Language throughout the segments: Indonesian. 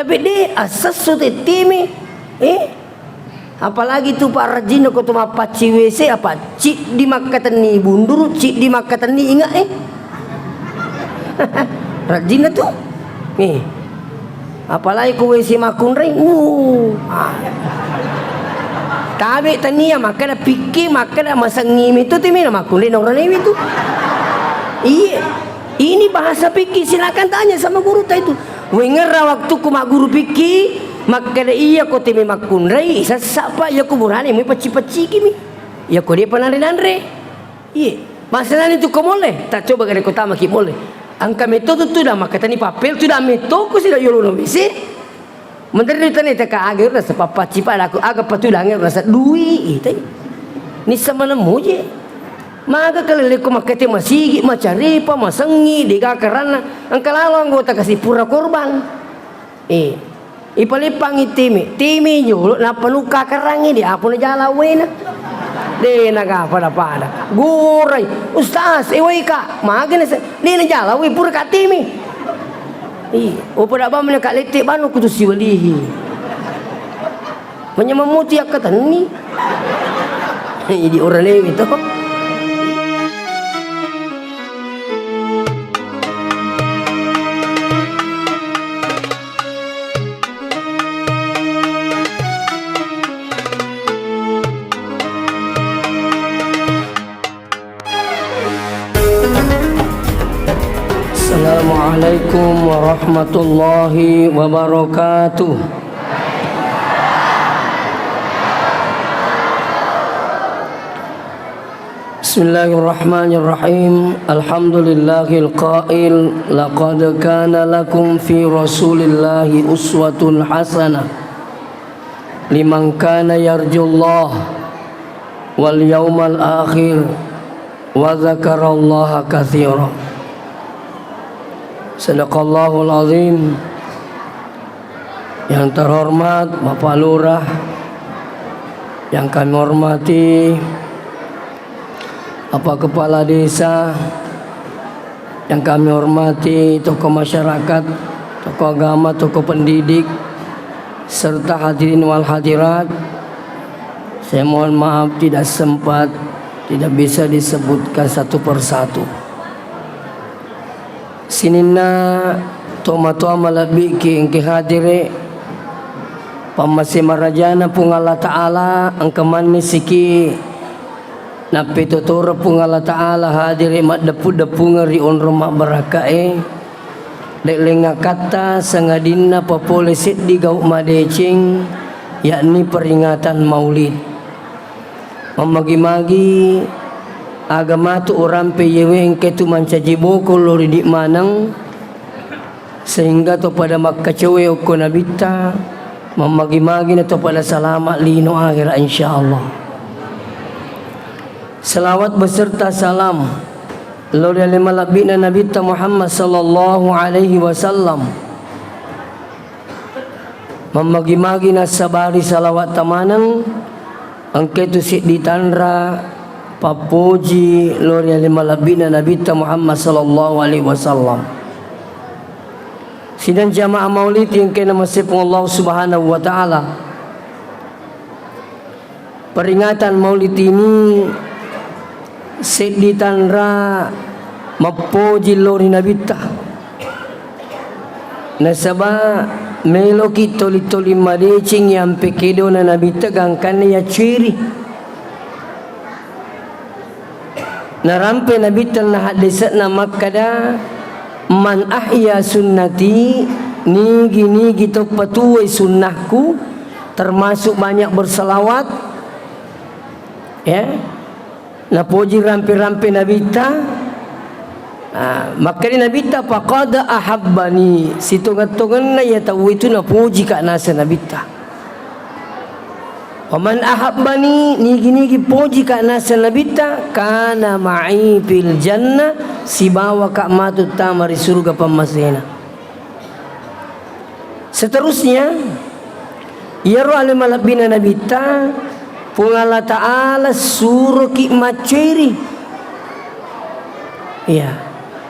Tapi dia asas sudah timi. Apalagi tu Pak Rajin ko tu mapaci WC apa cik di makatan ni bundur, cik di makatan ni ingat Rajin tu. Apalagi ku WC makun ring. Tabe tania makana pikir makana masangim itu timi na makulin orang ini tu. Iya. Ini bahasa pikir, silakan tanya sama guru itu. Wengera waktu ku mak guru pikir makana iya ko timi makunrai sasapa ya ko burani mi paci-paci kimi. Ya ko dia panare-nare. Iya. Masalah itu ko boleh. Tak coba gare ko tama ki boleh. Angka metode tu dah makatani papel tu dah metode ko sila yolo no bisi. Menteri tani tak agak rasa papa cipa aku agak patulang rasa dui itu. Ni sama nemu je. Maka kalau leku makete masigi macari pa masangi diga karana angka lalu anggota kasih pura korban. Ipalipang timi nyulo na panuka karangi dia apa na jala wena. De naga pada. Gurai ustaz ewai ka maga ni na jala we pura ka timi. Pada abang nak letik banu kutu siwalihi. Menyemamuti akatan ni. Jadi orang lewi tu. Assalamualaikum warahmatullahi wabarakatuh. Bismillahirrahmanirrahim. Alhamdulillahil qail laqad kana lakum fi rasulillahi uswatun hasanah liman kana yarjullah wal yawmal akhir wa dzakarallaha katsira. Sadaqallahul azim. Yang terhormat Bapak Lurah, yang kami hormati Bapak Kepala Desa, yang kami hormati tokoh masyarakat, tokoh agama, tokoh pendidik, serta hadirin wal hadirat. Saya mohon maaf tidak sempat, tidak bisa disebutkan satu persatu. Sinina tomato malabiki engke hadire pamasi marajana pung Allah Ta'ala angkaman misiki napi tutur pung Allah Ta'ala hadire mak depu-depu ngeri on rumah barakae dek lenga kata sangadina papolisit di gau madecing yakni peringatan maulid memagi-magi agama tu orang peyeweng ke tu mancaji boko lori di manang sehingga tu pada makka cewe ko nabita memagi-magi na tu pada selamat lino akhirat insyaallah. Selawat beserta salam lori lima labina nabita Muhammad sallallahu alaihi wasallam memagi-magi na sabari salawat tamanang angke tu sik ditandra papuji lori lima labina nabita Muhammad sallallahu alaihi wasallam. Sidang jamaah maulid yang kena masih Allah subhanahu wa ta'ala. Peringatan maulid ini seditandra mapuji lori nabita nasaba melo kitoli-toli madecing yang pekedo na nabita gangkan ya ciri narampe nabi tanah hadisat na makkada man ahya sunnati nigi to patuai sunnahku termasuk banyak berselawat ya na puji rampe-rampe nabita maka ni nabita faqad ahabbani situngan-tungan na ya tahu itu na puji ka nasa nabita. Waman ahabbani nigi puji ka nasa nabita kana ma'i fil jannah sibawa ka matut tamari surga pamasena. Seterusnya yaru alimalabina nabita pungala ta'ala suruh ki maceri ya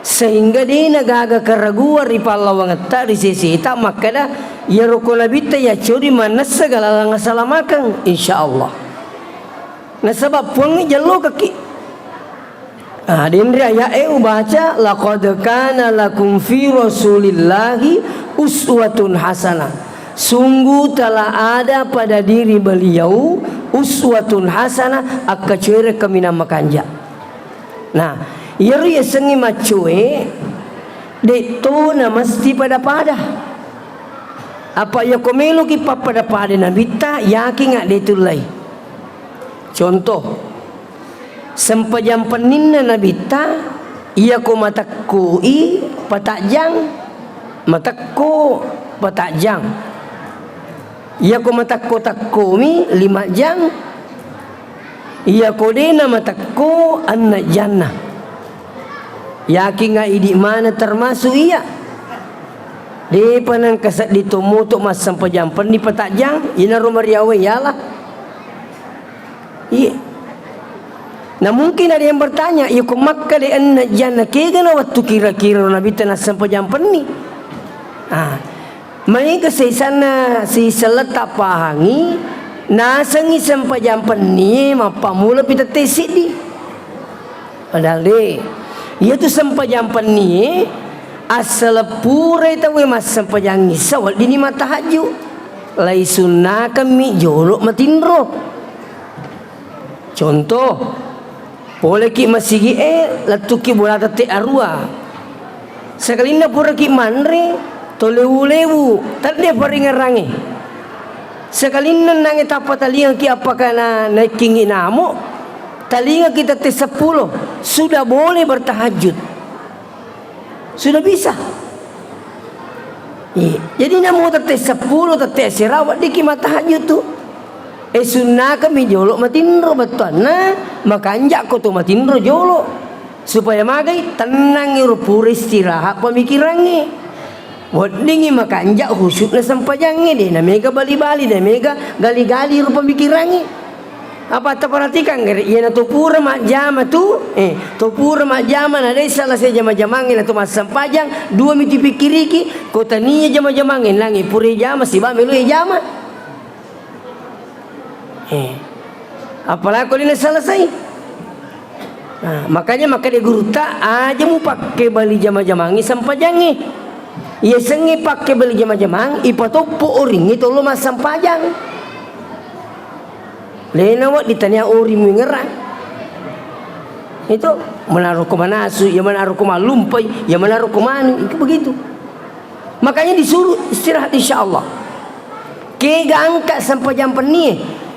sehingga dia nagaga keraguan di palawan ta di sisi tak maka dah ya rukun labita ya curi mana segala salah makan insyaallah. Nah sebab puang jalo kaki Dindri ya baca laqad kana lakum fi rasulillahi uswatun hasanah. Sungguh telah ada pada diri beliau uswatun hasanah akacure kami nama kanja. Nah, yari sengi macue deto na mesti pada apa ya komelo ki pada na bita yakin ngak detulai. Contoh sempajampenin na bita ia ko matakui patajang matakko patajang ia ko matakko takkomi 5 jang ia ko dena matakko anna jannah yakin nga idi mana termasuk ia di panang kasat ditumuto mas sempajampen di patajang ina rumariawe yalah iya. Nah mungkin ada yang bertanya, ya kok makka de anna jannah kegana waktu kira-kira nabi tanah sempajampen ni. Mereka sana si seleta pahangi nasangi sempajampen ni mapamula pita tesik di. Padahal de, ia tu sempajampen ni asal pura tahu mas sempajangi sawal dini matahaju. Lai sunnah kami jolok matindro. Contoh boleh ki masigi latuki bola tate arua. Sekali na pura ki manre tolewu tak dia paringarangi. Sekali na nange tapa talinga ki apakah na kingi namo talinga kita te 10 sudah boleh bertahajud. Sudah bisa. Jadi namo tate 10 tate sirawat diki matahajud tu. Sunnah kami jolok matindro betul nah makanjak ko tu matindro jolok supaya magai tenang pura istirahat pemikirannya wadingi makanjak khusyuk na sampajangnya deh na mega bali-bali na mega gali-gali pemikirannya apa tak perhatikan iya na tu pura mak jama tu tu pura mak jama na deh salah saya jama-jamangin na tu mas sampajang 2 miti pikiriki ko taniya jama-jamangin langi pura jama si ba melu jama. Apalagi kalau ini selesai. Nah, makanya dia guru tak aja mu pakai bali jama-jamangi sampajangi. Ia sengi pakai bali jama-jamang ipatopo oring itu lo mas sampajang. Lena wak ditanya oring mengerang. Itu menaruh ke manasu, ya menaruh ke malumpai, ya menaruh ke mani, itu begitu. Makanya disuruh istirahat insyaallah. Kega angkat sampajampen ni.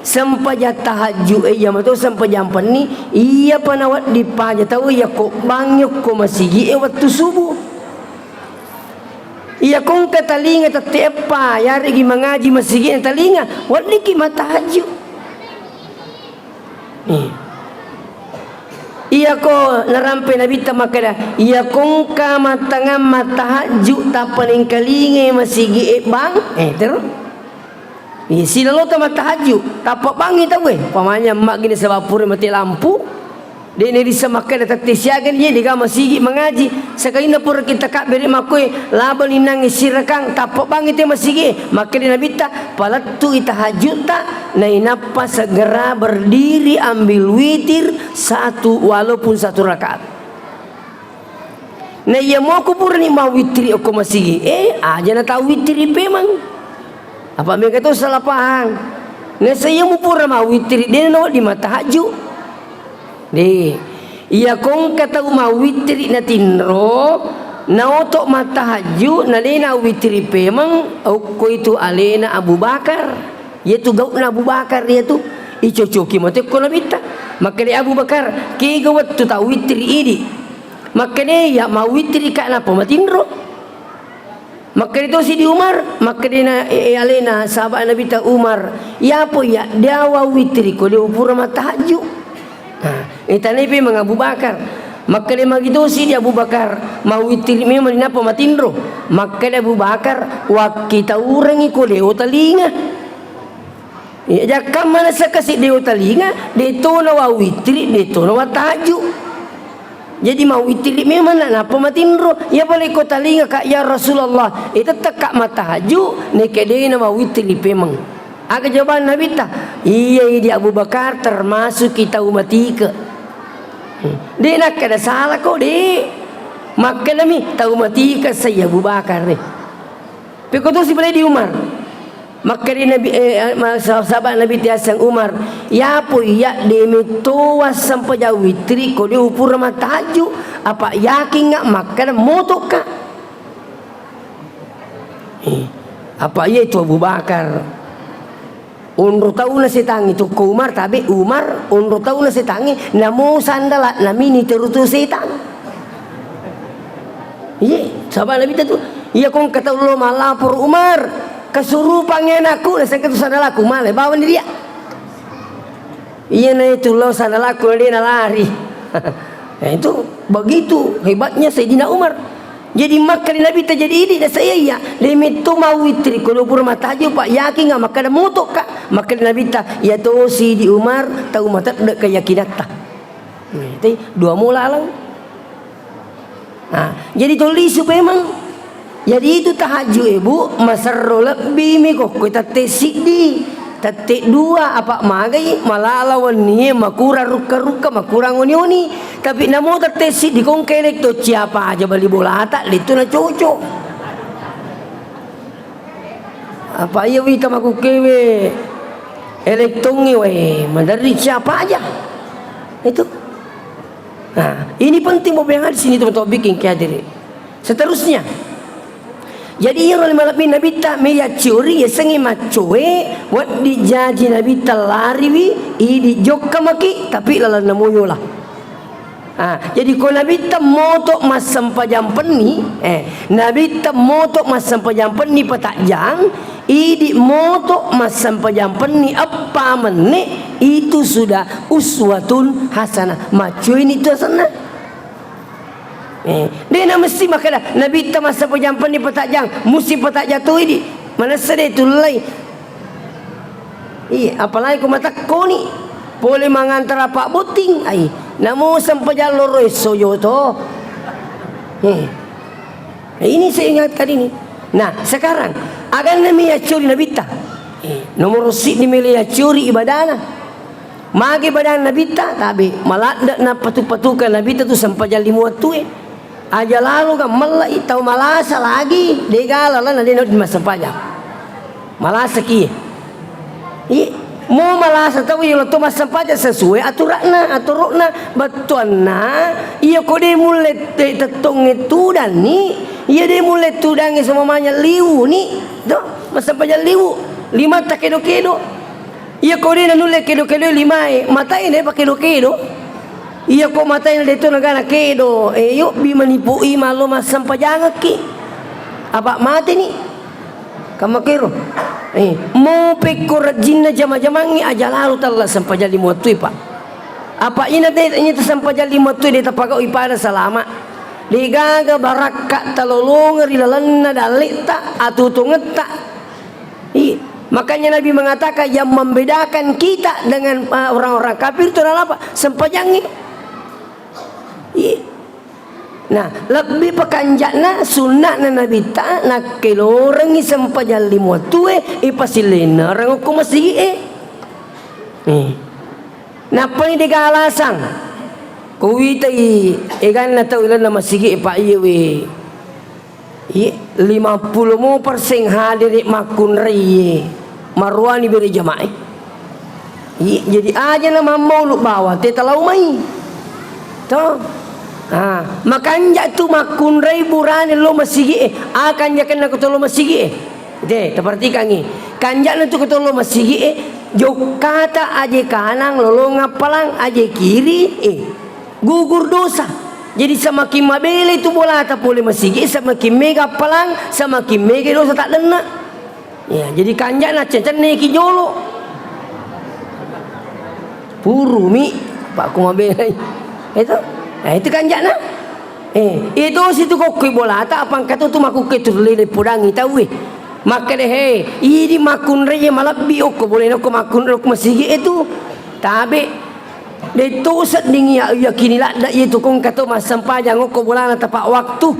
Sampaja tahajud jam tu sampajampen ni ia panawat dipaja tahu ya kok bangyok ko masigi waktu subuh. Ia kong katalinga tatepa yari gi mengaji masigi talinga wadli ki matahajud. Ia ko narampe nabi tamakada ia kong ka matanga matahajud tapaning kalinga masigi bang terus sila lo tamat tahajud tapak bangi tahu pamanya mak gini sebab pura mati lampu dia ni disamakan datang siagan dia dia masih mengaji sekali na pura kita kak beri makoi laba linang isirakang tapak bangi te masih maka dia nabita palatu tahajud tak na inapa segera berdiri ambil witir walaupun 1 rakaat. Na ia mau aku pura ni mau witri aku masih aja na tahu witri memang. Apa mereka tu salah paham. Nah saya mu pura mau witri dia no di matahaju. Deh, ia kong kata mau witri na tinro, na otok matahaju na lena witri pemang ko itu alena Abu Bakar. Ia tu gaut na Abu Bakar dia tu. Icocoki mate ko nabita. Maka dia Abu Bakar ke gawat tu tahu witri ini. Maka dia ya mau witri kak napa matinro. Maka itu si di Umar, maka dia alena sahabat Nabi ta Umar, ya apa ya dia witri ko dia pura matahaju. Itu Nabi mang Abu Bakar. Maka dia begitu si dia Abu Bakar mau witri memang napa matindro. Maka dia Abu Bakar wa kita urang iko dia talinga. Ya jakam mana sakasi dia talinga, dia to na witri, dia to na tahaju. Jadi mau itili memang nak napa matindro. Ya boleh ko talinga ka ya Rasulullah. Itu tekak mata haju nekedena mau itili memang. Aga jawaban Nabi ta. Iya di Abu Bakar termasuk kita umat ika. Dia nak kada salah kok dek. Maka nami tahu mati ka saya Abu Bakar ni. Pekoto si boleh di Umar. Maka di Nabi sahabat Nabi tiasang Umar, ya po ya demito sampai jauh witri ko di upur mata haju apa yakin ngak maka moto ka. Apa ia itu Abu Bakar? Unro tahu na setangi tu ko Umar tabi Umar unro tahu na setangi namo sandala namini terutu setan. Iya, sahabat Nabi tu. Iya kong kata Allah malapor Umar. Kesurupan aku na sakit sadalaku male bawa ni dia. Iya na itu lo sadalaku dia na lari. Itu begitu hebatnya Sayyidina Umar. Jadi maka Nabi terjadi ini dan saya ya limit tu mau witri kalau mata aja pak yakin nggak maka ada motok kak maka Nabi ta ya tu si di Umar tahu mata ada keyakinan ta. Itu dua mula lang. Nah, jadi tulis memang. Jadi itu tahajud ibu masarro lebih mi kok kita tesik di tetik dua apa magai malalawan ni makura ruka makurang oni tapi namo tetesik di kongkelek to siapa aja bali bola tak itu na cocok apa iya wita maku kewe elektongi we mandari siapa aja itu. Nah ini penting mau yang di sini teman-teman bikin kehadirin seterusnya. Jadi yang oleh malapi Nabi tak meya curi ya sengi macoe wat dijaji Nabi talariwi di jokka maki tapi lala namuyo lah. Jadi kalau Nabi tak motok mas sampajam peni Nabi tak motok mas sampajam peni patak jang di motok mas sampajam peni apa menit itu sudah uswatun hasanah macoe ini tu hasanah. Dia nak mesti makan Nabi tak masa pejampan ni petak jang musim petak jatuh ini mana sedih tu lelai. Apalagi kau mata kau ni boleh mengantar apa boting namu sampai jalur soyo to. Ini saya ingatkan ini. Nah sekarang agan nami ya curi Nabi tak nomor sit ni milih ya curi ibadana magi badan Nabi tak tapi malah nak patu-patukan Nabi tu sampai jali muat tu aja lalu kan melai tahu malasa lagi degala lah nanti di masa pajak malasa ki mau malasa tahu yang tu masa pajak sesuai aturana betuana iya kau dia mulai tetong itu dan ni iya dia mulai tudangi semuanya liu ni tu masa pajak liu 5 tak kedo iya kau dia nulis kedo 5 mata ini pakai kedo iya kok matanya itu negara kedo yuk bi menipui malu masam pajangak ki apa mati ni kamu kiro mau pekor jinna jama-jamangi aja lalu talla sampai jadi muatui pak apa ini tu sampai jadi muatui dia tapagau ipada selama digaga barakat talolong rilalanna dalik tak atutunget tak makanya Nabi mengatakan yang membedakan kita dengan orang-orang kafir itu adalah apa sempajangi. Nah lebih pekanjakna sunat na Nabi ta nak kelorangi sampai jali muatue pasilena orang aku masih napa ni dega alasan kuwitai egan na tahu ilan masih pak iwe 50% hadir makun ri marwani beri jamaah jadi aja nama mau lu bawa te talau mai toh makan jatuh makun rai burane lo masigi akan jakan aku tolo masigi deh perhatikan ni kanjak tu aku tolo masigi jokata aje kanang lolo ngapalang aje kiri gugur dosa jadi semakin mabele itu bola tak boleh masigi semakin mega palang semakin mega dosa tak lena ya jadi kanjak nak cencen neki jolo puru mi pak ku mabele itu kanjak na itu situ kok bola tak apa kata tu maku ke tu lele pudangi tahu maka deh ini makun reye malah biok boleh nak makun rok masih itu tabe Dia tusat ding ya kini lah dak itu kong kata mas sampajang ko bulan tepat waktu.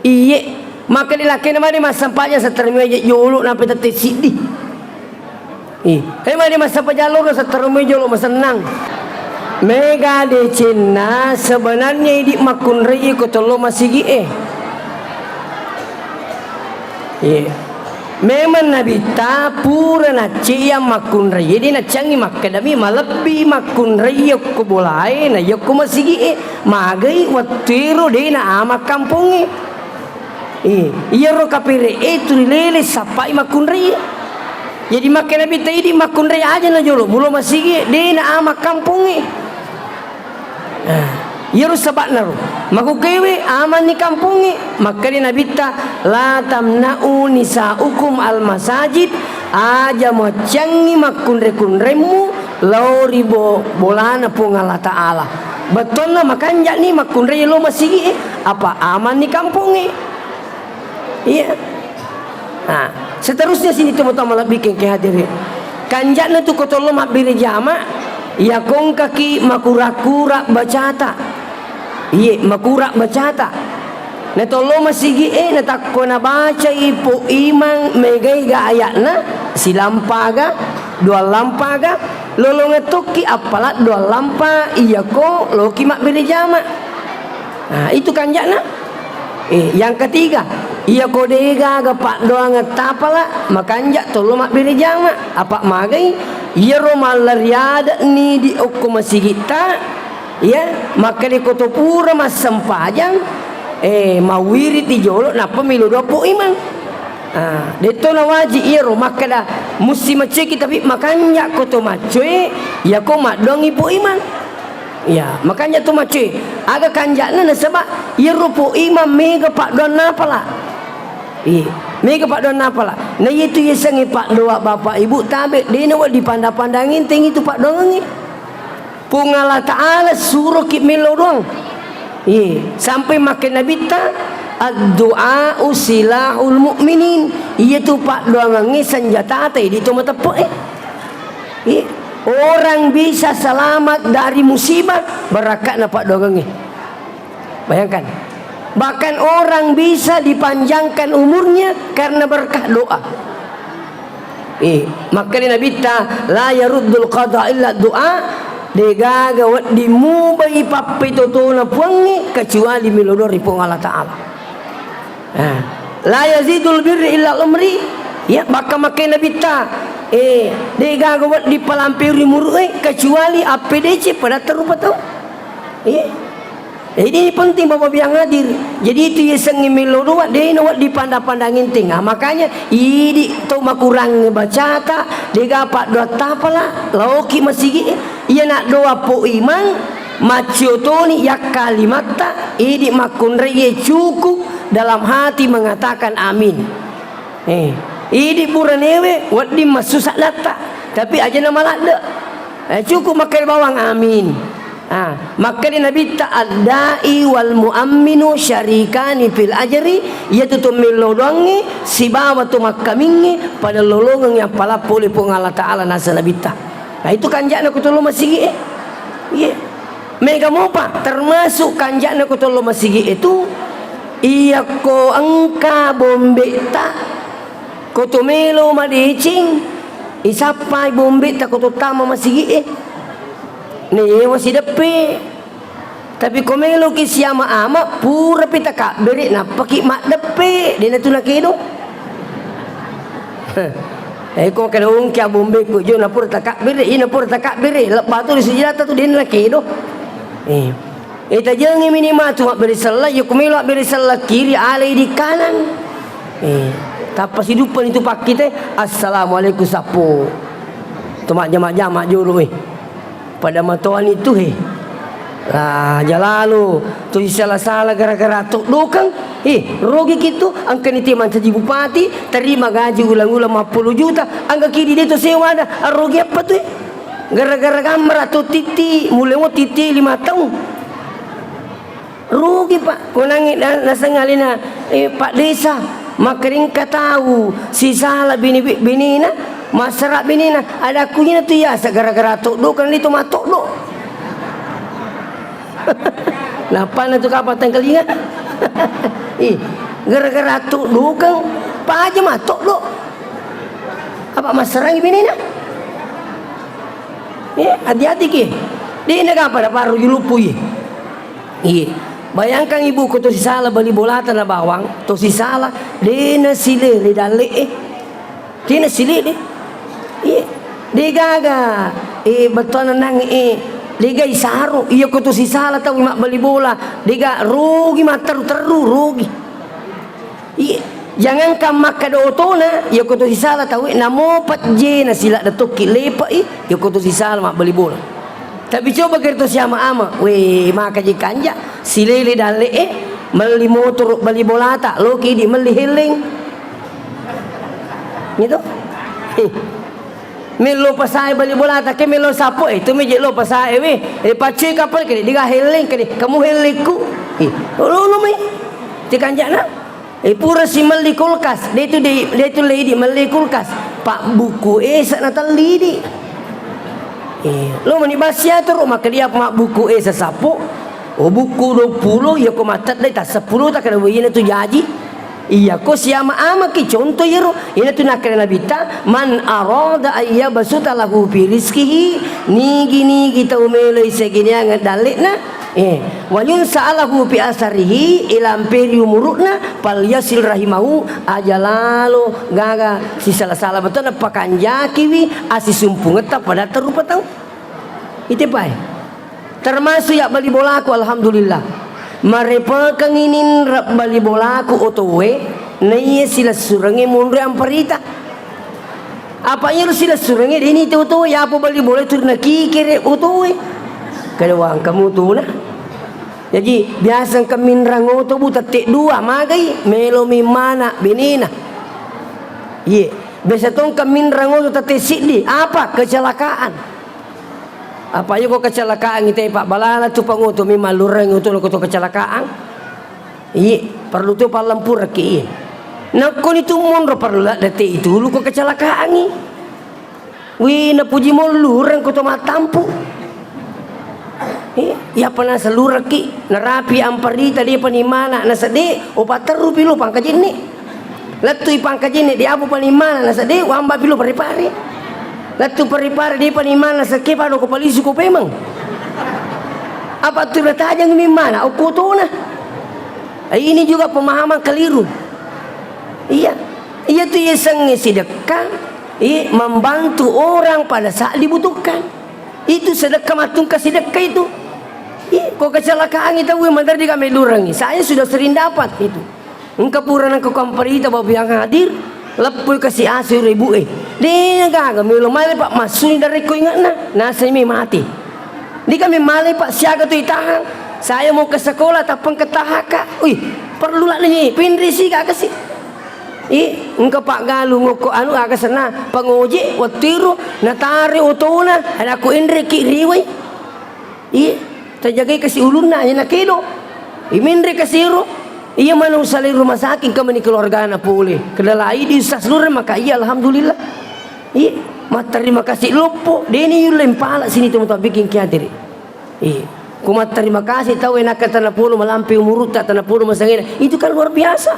Iye, maka dilaki nama dia mas sampajang seterima je jolok nampai tetek sidi. Hei dia mas sampajang jalur seterima jolok mas senang. Mega de Cina sebenarnya di makun rei ko tolo masigi Memang Nabi ta pura na cia makun raya di na cangi makadami malabi makun raya ko bolai na yo ko masigi magai watiro di na ama kampung iya ro kapire itu lele sapai makun raya jadi makanabi ta di makun raya aja na jolo mulo masigi di na ama kampung Yero sabat naro makukewe aman ni kampungi maka di nabita la tamna'u nisa'ukum al masajid aja mo cangi makunre-kunremu lauribo bolana pung Allah Ta'ala betul na makanja ni makunre lo masigi apa aman ni kampungi iya. Nah seterusnya sini teman-teman bikin kehadirin kanjana tu kotolo mabiri jama ya kong kaki makura-kura bacata iya makura bacata na tolo masigi na takko na baca ipo imang megay ga ayatna silampaga dua lampaga lolong etoki apalat dua lampa iya ko loki mak beli jama. Nah itu kanjana yang ketiga iya ko dega ga pak doang tapala makanja tolo mak beli jama apa magai iya romal riada ni di okko masigi ta ya maka di koto pura mas sempajang mawiri ti jolo na pemilu 20 imang deto na waji iro maka da musi maceki tapi makanya koto macoy ya ko madong ipo iman ya makanya tu macoy aga kanjana na seba iro po imam mega pak don napala mega pak don napala na itu yesangi pak doa bapak ibu tabe dina wa dipandang-pandangin ting itu pak dongangi pung Allah Ta'ala suruh kimilo doang sampai makin Nabi ta ad-du'a usilahul mu'minin iya tu pak doang ngi senjata teh di mata po orang bisa selamat dari musibah berakat na pak doang ngi bayangkan bahkan orang bisa dipanjangkan umurnya karena berkah doa maka Nabi ta la yaruddul qada illa du'a dega gawat dimu bagi papi toto na puangi kecuali milodori pung Allah Ta'ala la yazidul birri illa umri ya baka makai Nabi ta dega gawat dipalampiri murui kecuali APDC pada terupa tau ini penting bapak yang hadir jadi itu ya sengi milodo dia nawat dipandang-pandangin tinggal makanya ini tu makurang baca ta dega pak doa tapala lauki masigi iya nak doa po imang macio toni ya kalimat ta ini makun reye cukup dalam hati mengatakan amin ini buranewe wat di masusak data tapi aja nama lada cukup makai bawang amin maka di Nabi ta'adai wal mu'amminu syarikani fil ajri yaitu tu milodongi si bawa tu makamingi pada lolongan yang pala poli pung Allah Ta'ala nasa Nabi ta itu kanjana kutolo masigi mega mopa termasuk kanjana kutolo masigi itu iya ko angka bombe ta koto melo madicing isapai bombe ta koto tama masigi nih masih depe tapi komelo ki siama ama pura pita kak beri na paki mak depe dia tu nak kedo ko kena ungkia bombe ko jo na pura takak beri ina pura takak beri lepas tu di senjata tu dia nak kedo eta jangan minimal tu mak beri salah yo komelo beri salah kiri alai di kanan tapas hidupan itu pak kita assalamualaikum sapo tu mak jamak-jamak jolo pada matuan itu lah jalalu tu salah-salah gara-gara tok dokang rogi gitu angka ni teman saji bupati terima gaji ulang-ulang 50 juta angka kiri dia tu sewa dah rogi apa tu gara-gara gambar atau titi mulai mau titi 5 tahun rugi pak konangin nasangalina pak desa makering ka tahu si salah bini na Masarak bini na ada kunya tu ya segara-gara tok do kan itu matok do. Lapan tu kapatan kelinga. Gara-gara tok do kan pa aja matok do. Apa masarak bini na? Hati-hati ke. Di negara pada paru julupu ye. Bayangkan ibu ko to si sala bali bolata na bawang, to si sala dena sile le dale dena sile de. De gaga beton nang de ga isaru iya ko to si sala tahu mak bali bola, de ga rugi mak teru rugi. Jangan kam makado otona iya ko to si sala tahu namo pat je na sila datuk lepa iya ko to si sala mak bali bola. Tapi coba kerto siapa ama, maka jikanja silele dale meli motor bali bolata, lo kidi meli heling, gitu. Melo pasai bali bolata, ke melo sapo itu meje lo pasai pace kapal kini, diga heling kini, kamu helingku, lo mai, jikanja na, pura si meli kulkas, dia tu lady meli kulkas, pak buku sak natal lidi. Lo mani basya tu maka dia mak buku sesapo buku 20 ya ko matat dai ta 10 tak kena wina tu jaji iya ko siama ama ki contoh yero ina tu nak kena bita man arada ayya basuta lahu fi rizqihi ni kita umeloi segini ang dalekna wa yun sa'alahu fi asarihi ilam peri umurutna pal yasil rahimahu ajalalo gaga si salah betul na pakanjakiwi asi sumpung eta pada terupa tahu itu pai termasuk ya bali bolaku alhamdulillah marepa kanginin bali bolaku otowe naiye sila surange munre amparita apa nya sila surange dini tu otowe ya apa bali bola turna kikire otowe kadawang kamu tu na. Jadi biasa kamin rango tu buta tek dua magai melo mimana benina. Biasa tong kamin rango tu tek sidi apa kecelakaan. Apa yo kok kecelakaan kita Pak balala tu pangutu mimalurang itu lo kecelakaan. Perlu tu palampur ki. Nak kon itu monro perlu lah detik itu lu kok kecelakaan ni. Na puji mo lurang ko to matampu. Ya pernah seluruh ki narapi amparita dia panimana nasade opateru pilu pangkajin ni latui pangkajin ni dia abu panimana nasade wamba pilu paripari latu paripari dia panimana sake pado ko palisi ko pemang apa tu tajang mimana o kotona ini juga pemahaman keliru. Iya tu yesang sedekah membantu orang pada saat dibutuhkan itu sedekah matung kasih sedekah itu. Kok kecelakaan itu mandar di kami lurangi. Saya sudah sering dapat itu. Engkau purana ke komparita bapak yang hadir, lepul kasih asur ribu dia gagal milo male pak masuk dari ko ingat na saya mati. Di kami male pak siaga tu itahan. Saya mau ke sekolah tapang ketahaka. Perlu lah ni pinrisi gak kasih. Engkau pak galu ngoko anu agak sana pengoji watiru natari utuna ada ku indri kiriwai. Terjaga kasih uluna ya nakido imindri kasiro iya mana usali rumah sakit kami ni keluarga na pulih kedalai di seluruh maka iya alhamdulillah terima kasih lupo deni yulen pala sini tu mutak bikin kiatir kumat terima kasih tahu enak tanah puluh melampi umur tanah puluh masangina itu kan luar biasa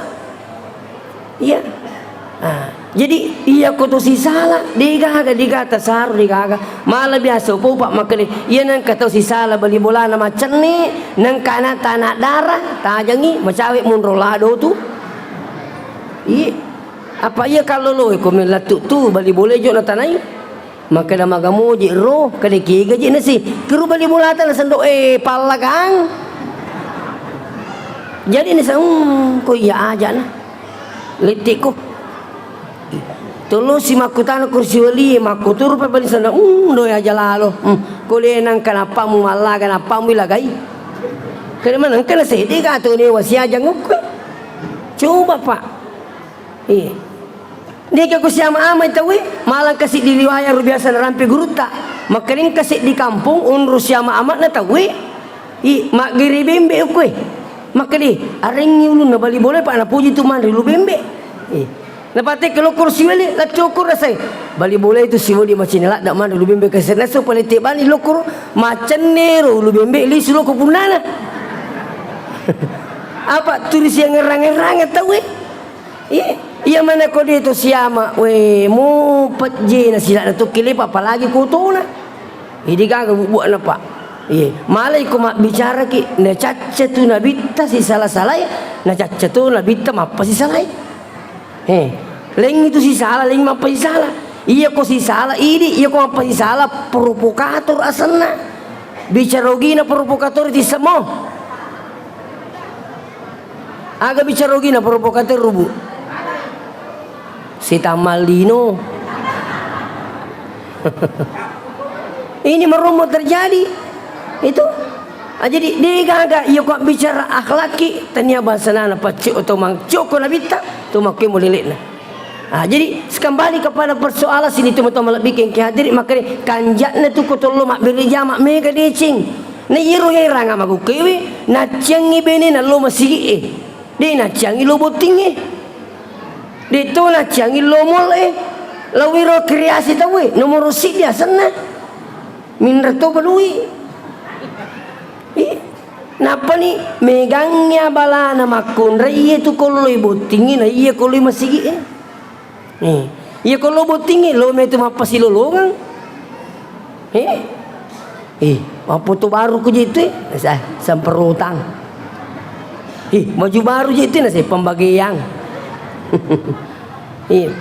jadi iya kutu si salah digaga tasaru digaga malah biasa upo pak makani iya nang kata si salah bali bola nama ceni nang kana tanah darah tajangi macawe munrolado tu apa iya kalau lo ko melatu tu bali bola jo na tanai maka nama gamu je roh kade kiga je nasi keru bali bola tan sendo palagang jadi ni ko iya aja na letik ko tolo si makutano kursi wali makutur pa bali sana do aja lalo kole nang kanapa mo malaga na pa mo ilagay kaya man ang kana sedi ka to ni wasya jang ko coba pak ni ka ko siya maamay tawi malang kasi diliwaya ru biasa na rampi guruta makaling kasi di kampung unro siya maamat na tawi magiribembe ko makali aring ni ulun na bali boleh pak na puji tu man rilu bembe Napati kalau kursi balik, lah cukur dah saya. Bali boleh itu si wali macam ni lah. Dak mana lu bembe kasih nasu politik bani lukur macam ni lu bembe li sulu ko punana. Apa tulis yang ngerang-ngerang tahu iya mana kau dia tu siapa? Mu pejje na sila na tu kilip apalagi kuto na. Hindi ka buat na pa. Malay ko bicara ki na caca tu na bitta si salah-salay na caca tu na bitta mapa si salay. Leng itu si salah, leng mapa si salah. Iya ko si salah, iya ko mapa si salah provokator asana. Bicara gina provokator di semua. Aga bicara gina provokator rubu. Si Tamalino. Ini merumut terjadi. Itu. Jadi dia gaga iya kok bicara akhlaki tanya bahasa nana pacik atau mangcok na bita tu makai mulilit na. Jadi kembali kepada persoalan sini teman-teman bikin kehadir makanya kanjat na tu kotolo mak berja mak mega decing. Na iro herang ama ku kewe na ciangi bene na lo masigi Di na ciangi lo boting Di to na ciangi lo mol lawiro kreasi tawe nomor si dia sana. Minra to balui. Napa ni megangnya bala na makun iya tu kalau ibu tinggi na iya kalau masih iya kalau ibu tinggi lo metu apa sih lo kan apa tu baru ku jitu semperutang maju baru jitu nasi pembagian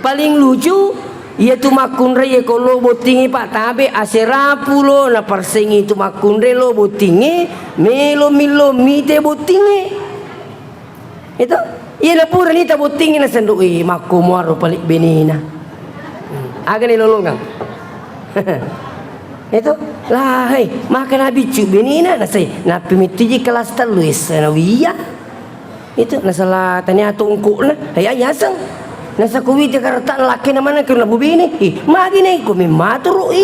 paling lucu iya tu makun re kalau botingi pak tabe aserapu lo na persengi tu makun re lo botingi milo mite botingi itu iya na pura ni ta botingi na sandu makku muaro palik benina aga ni lolongang itu lah makan habicu benina na say na pimitiji kelas taluis na wiya itu na salah tanya tungku na ayasang nasa kuwiti karatan laki naman ang kinabubini magi na kumimaturo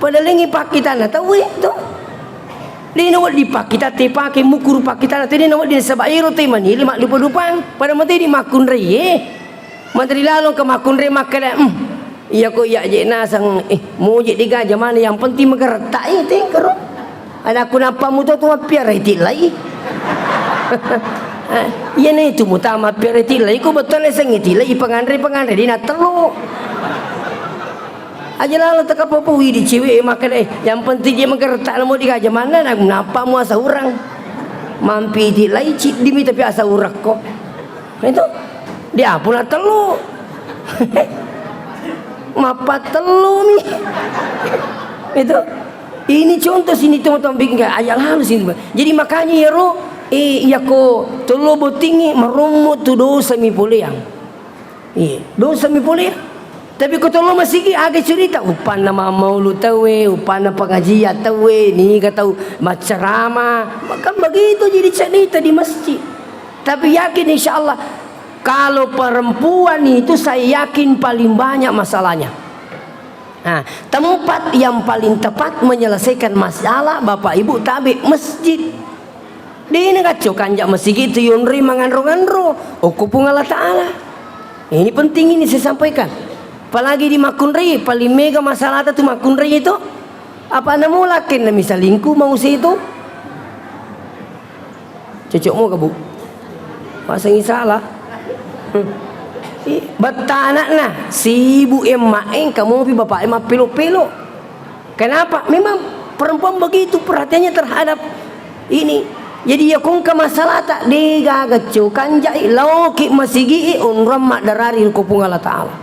padaling ipakita na tawi to di nawal di pakita te pake mukuru pakita na tini nawal di sa bairo te manili maklupa-lupang pada mati di makunre mantri lalong ka makunre makala iya ko iya je nasang muji di gaja mana yang penting magarata te karo anakku napa mo to piar itilay yan na ito mo tama pero itilay ko betul na sang itilay ipangandre di natalo aja lalo taka papuwi di ciwi maka yang penting dia menggertak mo di kaja mana napa mo asa urang mampi itilay di mi tapi asa urak ko itu dia pun natalo mapa telo mi itu ini contoh sini teman-teman bikin ayat halus ini jadi makanya ya roh iya ko tulo botingi marumut tu dosa mi puliang dosa mi puliang tapi ko tulo masigi aga cerita upan na maulu tawe upan na pengajian tawe ni ka tahu macerama maka begitu jadi cerita di masjid tapi yakin insyaallah kalau perempuan itu saya yakin paling banyak masalahnya tempat yang paling tepat menyelesaikan masalah bapak ibu tabe masjid. Di negaco kanjak masih gitu yunri mangandro-ngandro okupung Allah Ta'ala ini penting ini saya sampaikan apalagi di makunri paling mega masalah itu makunri itu apa namu lakin na misal lingku mau si itu cocok mo kabu pasang salah batanak na si ibu emaeng kamu pi bapak emak pilo-pilo kenapa memang perempuan begitu perhatiannya terhadap ini. Jadi ya kung ka masalah tak digagacu kanjai lauki masigi unram mak darari kupung Allah Ta'ala.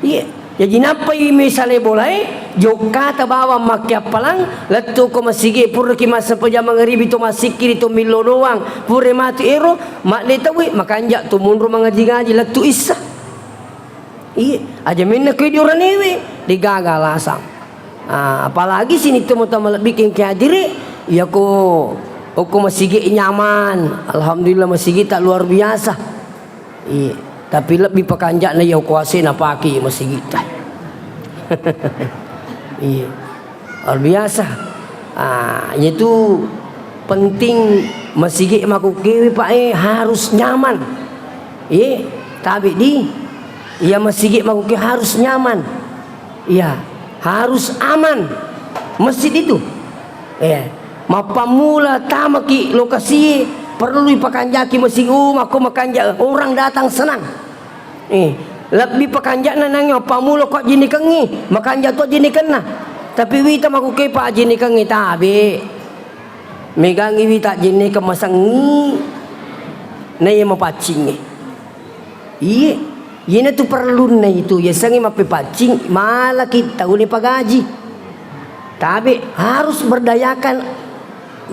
Iya. Jadi napa misalnya boleh joka tabawa makya palang letu ko masigi pur ki masa paja mangribi to masikiri to milo doang pure mati ero mak letawi makanja to munro mangaji-ngaji letu isa. Iya. Aja minna ko diuran ewe digagalasang. Apalagi sini teman-teman bikin kehadiri ya ko masigi nyaman alhamdulillah masigi tak luar biasa tapi lebih pekanjak na yaw kuasa na paki masigi luar biasa itu penting masigi makukiwi pak harus nyaman Tapi ia masjid makuki harus nyaman. Iya, harus aman. Masjid itu. Mapamula tamaki lokasi perlu ipakanjaki masjid aku makanjak orang datang senang. Lebih pakanjak nanang mapamula kok jini kengi makanjak tu jini kena. Tapi wita makuki pak jini kengi tabi. Megangi wita jini kemasangi. Naya mapacing. Iya, ini tu perlu na itu. Ya sangi mapipacing malah kita uni pagaji. Tapi harus berdayakan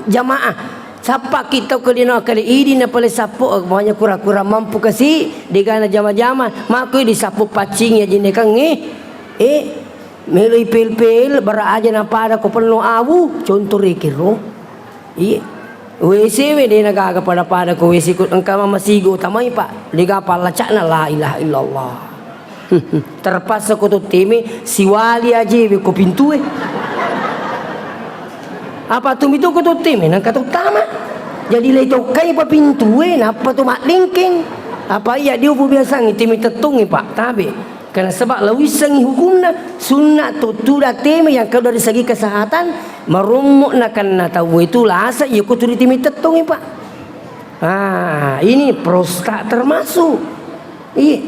jamaah. Siapa kita kelina kali ini na pala sapu banyak kura-kura mampu kasi digana jama-jama maku disapu pacing ya jini kangi. Meloi pil-pil beraja na pada ko penuh awu contoh rekiro. Iya. WC dia nagaga pada ko WC ko ang kama masigo tamay pa liga pala na la ilaha illallah. Terpaksa ko to teme siwali aja ko pintu apa tu itu ko to teme nang kato tama jadi leto kay pa pintu napa to maklingking apa iya dia po biasa ngitimi tetungi pak tabi karena sebab lawisang hukumna sunnah tu tuda teme yang kau dari segi kesehatan marumuk na kan tahu itu lasa ya ko timi tetungi pak. Ini prostat termasuk. Iya.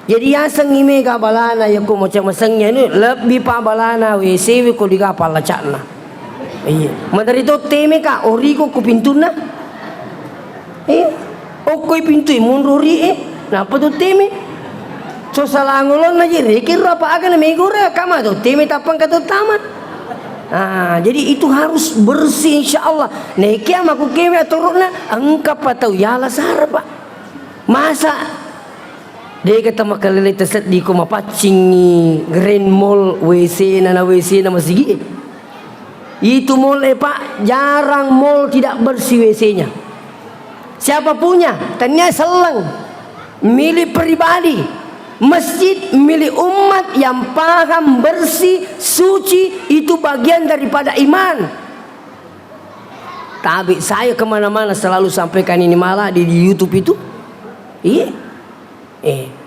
Jadi asang ime ka balana ya ko macam masangnya ini lebih pa balana WC ko diga pala cakna. Iya. Madari to teme ka ori ko pintuna. Okoy pintu munruri napa to teme? So salangulon na jiri kira apa akan megura kama to teme tapang ka to tamat. Jadi itu harus bersih insyaallah. Nekia maku kewe turunna angka patau yala sara pak. Masa dia kata makalele teset di ko mapacingi Grand Mall WC na masigi. Itu mall pak jarang mall tidak bersih WC-nya. Siapa punya? Tanya selang milik pribadi. Masjid milik umat yang paham bersih suci itu bagian daripada iman. Tapi saya kemana-mana selalu sampaikan ini malah di YouTube itu. Iya.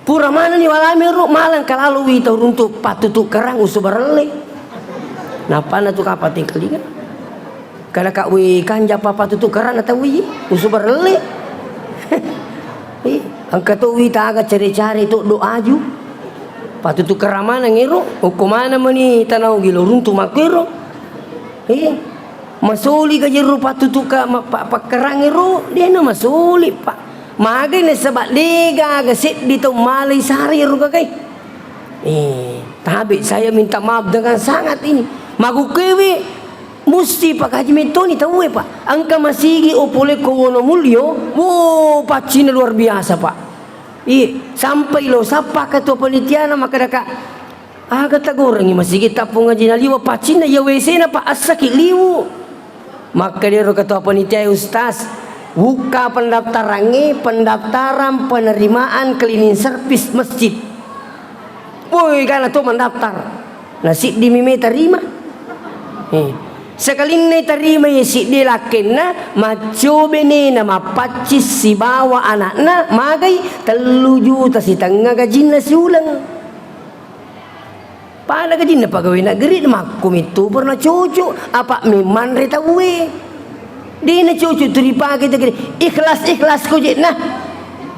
Pura mana ni walami ru malang kalau wita untuk patutu kerang usu berele. Napa na tu kapati kelingan? Kada kak wi kanja papa tutu kerang atau wi usu berele. Angkat tu wita agak cari-cari tu doa aju. Patutu kerang mana ngiru? Ukumana mani tanau gilo runtu makero. Masuli ka jeru patutu ka pak kerang ngiru dia no masuli pak. Magay na sabat liga gasit dito malay sari ruga kay. Tabi saya minta maaf dengan sangat ini. Magukewi musti pak Haji Metoni tahu pak. Angka masigi opole ko wono mulyo. Pacina luar biasa pak. Sampai lo sapa ka to penelitian maka daka aga tagorangi masigi tapong ngaji naliwa pacina ya WC na pa asaki liwu. Maka dia ro ka to penelitian ustaz buka pendaftaran penerimaan cleaning service masjid. Woi kana tu mendaftar. Nasi di mime terima. Sekali ni terima ya si di lakenna macobe ni nama pacis si bawa anakna magai 3 juta si tengah gajina si ulang. Pada gajina pegawai negeri makum itu pernah cucu apa memang reta we. Dina cucu terima kita ikhlas ko je nah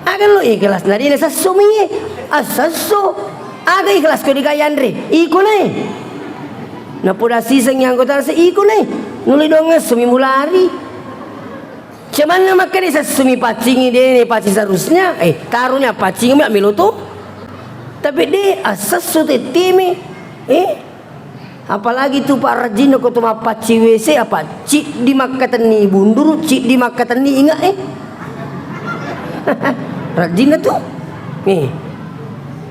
agan lo ikhlas na dina sasumi asaso aga ikhlas ko di kayandre iko na na puda sisang yang kota sa iko na nuli dong sumi mulari cuman na makani sa sumi pacingi dene pacing sarusnya tarunya pacing mak miluto tapi de asaso te timi apalagi tu Pak Rajin ko tu mapaci WC apa cik di makatan ni bundur cik di makatan ni ingat Rajin tu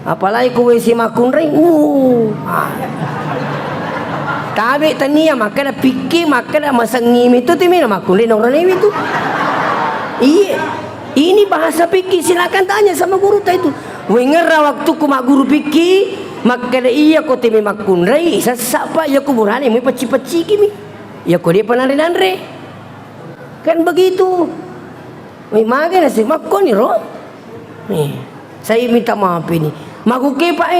apalagi ku WC makun ring tabe tania makana pikir makana masangi itu timi makun len orang ni itu ini bahasa pikir silakan tanya sama guru itu wengar waktu ku mak guru pikir maka iya ko timi makunrai sasapa ya ko burane mi paci-paci kimi ya ko dia panare-nare kan begitu mi mage na si makon ni ro Saya minta maaf ini. Maguke Pak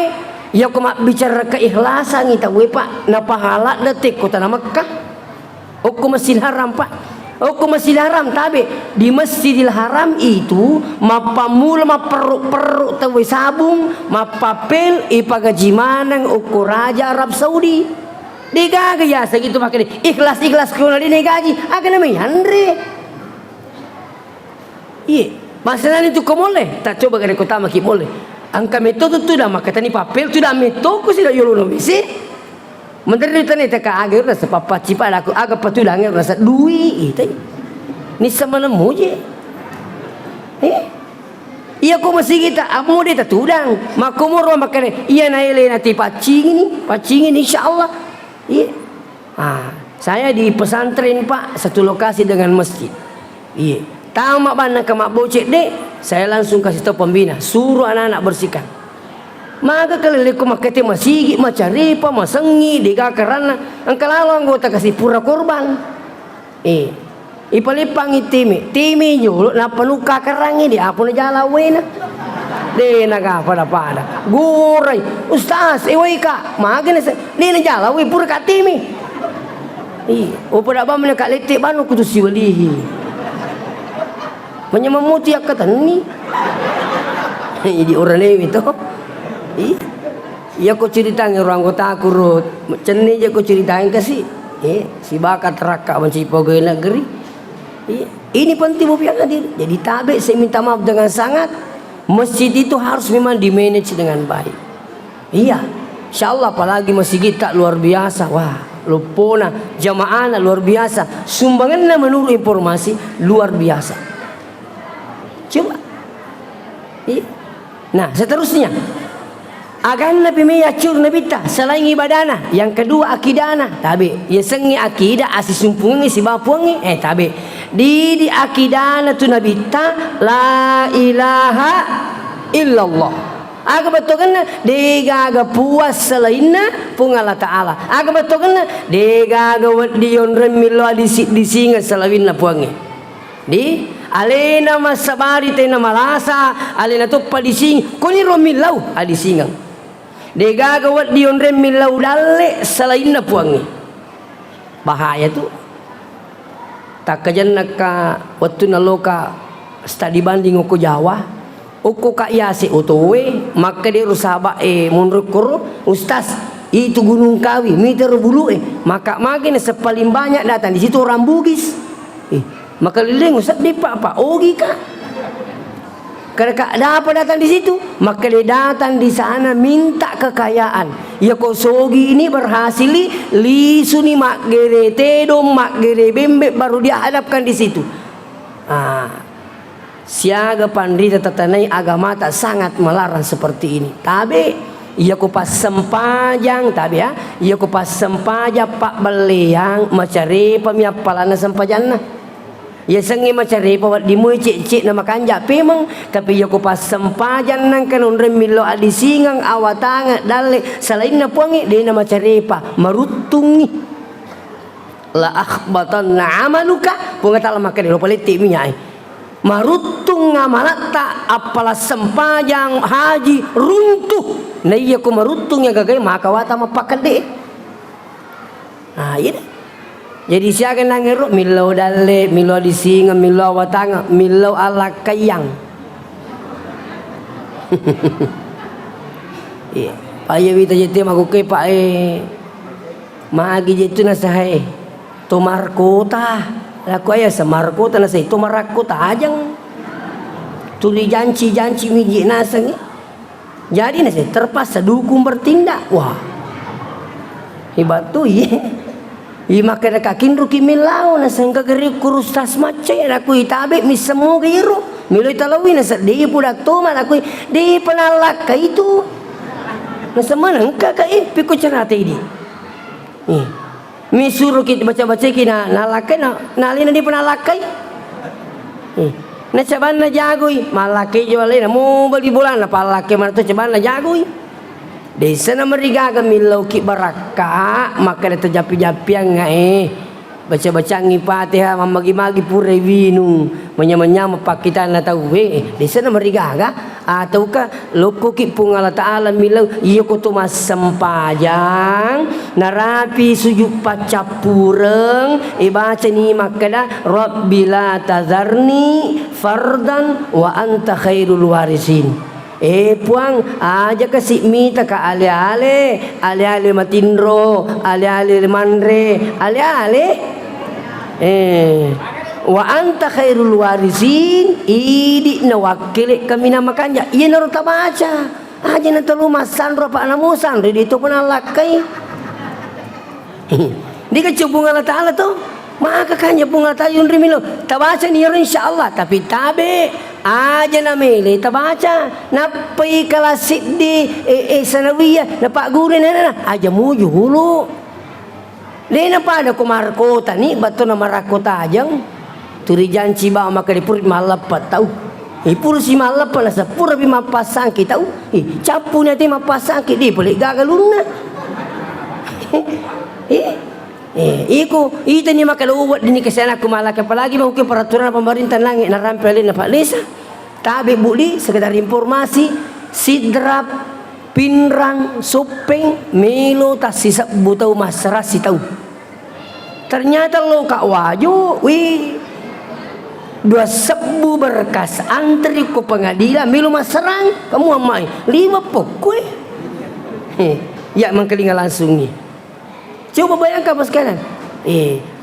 ya ko bicara keikhlasan kita we Pak na pahala detik kota na Mekkah. Oku Masjidil Haram Pak. Oku Masjidil Haram tabe di Masjidil Haram itu mapamul maperuk-peruk tawe sabung mapapel ipagajimanang oku Raja Arab Saudi. Digaga ya segitu pakai ikhlas kuna di negaji aga namanya Andre. Iya, masalah itu komole. Tak coba kare kota maki mole. Angka metode tu dah makatani papel tu dah metode sila yolo bisi. Menteri tani tak agak rasa papa cipa aku agak patulah ngir rasa dui itu. Ni sama nemu je. Iya ko masih kita amu dia tudang. Makumur makane iya naile nanti pacing ini insyaallah. Iya. Saya di pesantren Pak satu lokasi dengan masjid. Iya. Tahu mak mana ke mak bocek dek, saya langsung kasih tahu pembina, suruh anak-anak bersihkan. Maka kalau leku makete masigi, macari pa masengi, diga karena angkalalo anggota kasih pura korban. Ipalipang timi nyulo na panuka karangi di apa na jalawe na. De naga pada. Guray, ustaz, eway ka, magin na di na jalawe pura ka timi. O pada ba man kalete bano kudu siwalihi. Menyemamuti akatan ni. Jadi orang itu. Iya kau ceritain orang kota aku rut. Macam ni je kau ceritain kasih. Si bakat raka mencipo ke negeri. Ini penting bupian hadir. Jadi tabe saya minta maaf dengan sangat. Masjid itu harus memang di manage dengan baik. Iya. Insyaallah apalagi masjid kita luar biasa. Wah, lupona jamaahnya luar biasa. Sumbangannya menurut informasi luar biasa. Coba. Nah, seterusnya. Agan Nabi meyacur Nabi ta selain ibadana, yang kedua akidana. Tabe, ya sengi akidah asi sumpungi si bapuangi tabe. Di akidana tu Nabi ta la ilaha illallah. Aga betulkan degaga puas selainna pungala taala. Aga betulkan degaga dion remilo di singa selawinna puangi. Di alena masabari tena malasa alena tu padising koni romilau adisingang. Dega gawat dion remilau dalle selainna puangi. Bahaya tu. Tak kajan naka waktu naloka studi banding uko Jawa. Uko ka yasi utowe maka dia rusaba mundur kuro ustaz itu Gunung Kawi meter bulu maka makin sepaling banyak datang di situ orang Bugis. Maka lileng ustaz di pak ogi kah? Karena dapat datang di situ, maka dia datang di sana minta kekayaan. Ya kau sogi ini berhasil li suni mak gere tedom mak gere bembe baru dia hadapkan di situ. Siaga pandita tatanai agama tak sangat melarang seperti ini. Tabe ia ko pas sempajang tabe ya. Ia ko pas sempaja pak beleang macari pemiapalana sempajana. Ya sengi macari pawat dimui cek nama kanja pemang tapi ya ko pas sempajan nang kanon remilo adi singang awatanga dale selain na puangi de nama macari pa marutungi la akhbatan amaluka pungatala makade lo paliti minya marutung ngamalata apala sempajang haji runtuh na iya ko marutung ya gagal maka wata mapakade. Iya. Jadi siaga nangiru milau dalle, milau di singa, milau watanga, milau ala kayang. Iya. Paya wita jete maguke pak magi jetu nasahe. Tomar kota. Laku aya semar kota nasahe tomar kota ajang. Tuli janci miji nasang. Jadi nasahe terpaksa dukung bertindak. Wah. Hebat tuh iya. Maka kakin ruki milau na sangka geri kurus tas macai aku itabe mi semu gero milo italawi na di pudak toma aku di penalak ka itu na semanang ka piku cerate ini mi suruh kita baca kina nalakai nalina di penalak kai na caban na jagoi malaki jualin mo bali bulan na palaki man to caban na jagoi. Desa na marigaga milau ki baraka maka dia terjapi-japi yang baca-baca ngipatiha mamagi-magi pure winu menya-menya mapakitan na tahu desa na marigaga ataukah loko ki pung Allah Ta'ala milau iya ko tu mas sempajang narapi sujud pacapureng ibaca ni makada Rabbila tazarni fardan wa anta khairul warisin. Puang aja kasih mita ka ale matindro ale mandre ale wa anta khairul warisin idi na wakil kami na makanya iya na rota baca aja na tulumasan ropa namusan dito pun alakay di ka cubung Allah Ta'ala to maka kanya pung Allah Ta'ala yun rimilo tabaca niya rin insyaallah tapi tabi aja na mili tabaca napay kalasit di sanawiyah na pagurin na aja muju hulu di na pada kumarkota ni bato na marakota ajang turijan ciba maka dipur malapat tahu ipur si malapat na sa pura bi mapasang kita tahu capu na ti mapasang ki di boleh gagaluna iko ito ni makaluwat din kasi aku malaki palagi mungkin peraturan pemerintah langit na rampelin na Pak Desa tabi buli sekedar informasi sidrap pinrang supeng milo tas sisa butau masra si tahu ternyata lo kak waju dua sebu berkas antri ke pengadilan milu maserang kamu amai 5 pokok ya mengkelinga langsung nih coba bayangkan pas sekarang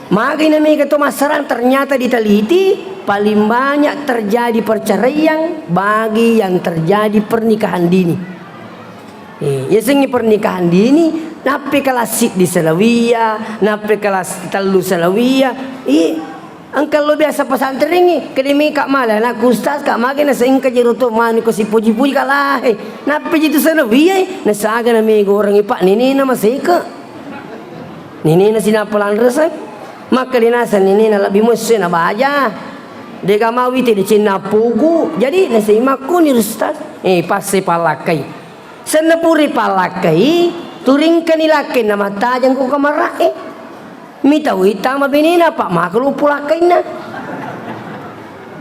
magai nami kata maserang ternyata diteliti paling banyak terjadi perceraian bagi yang terjadi pernikahan dini ya sengi pernikahan dini napi kelas di Selawiyah napi kelas telu Selawiyah angkal lo biasa pesantren ni kedemi kak malah nak ustaz kak magai na sing kajeruto mani ko si puji-puji kalah napi jitu Selawiyah na saga na mi goreng ipak nini na masika nini na sinapalan resep maka dinasa nini na lebih musim na baja dega mawi ti di Cina pugu jadi na simaku ni ustaz pasti palakai senapuri palakai turingkan ilakin na matajang ko kamara mita wita mabinina pak maklu pulakai na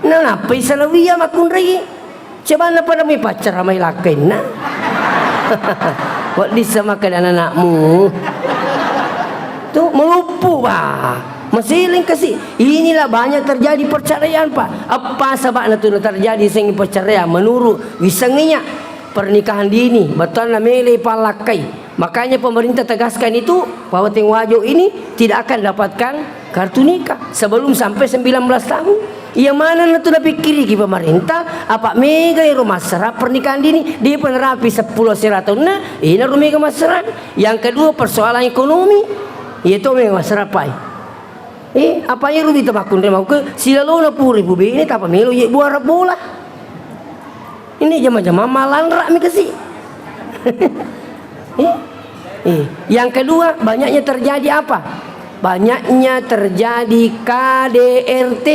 napay Selawiyah makunray coba na pada may pacar may lakay na wak di sama kada anakmu tuh melupu ba masiling kasi inilah banyak terjadi perceraian pak apa sebab na tuh terjadi sing perceraian menurut wisanginya pernikahan dini betul na milih palakai. Makanya pemerintah tegaskan itu bahwa ting wajo ini tidak akan dapatkan kartu nikah sebelum sampai 19 tahun. Yang mana nanti pikir ki pemerintah apa mega rumah serap pernikahan dini dia penerapi 10 tahun nah ini rumah ke masyarakat. Yang kedua persoalan ekonomi itu mega masyarakat apa yang rubi tamakun mau ke silalo na puri bubi ini tapa melo ye buara bola ini jama-jama malan rak mi kasi yang kedua banyaknya terjadi apa? Banyaknya terjadi KDRT,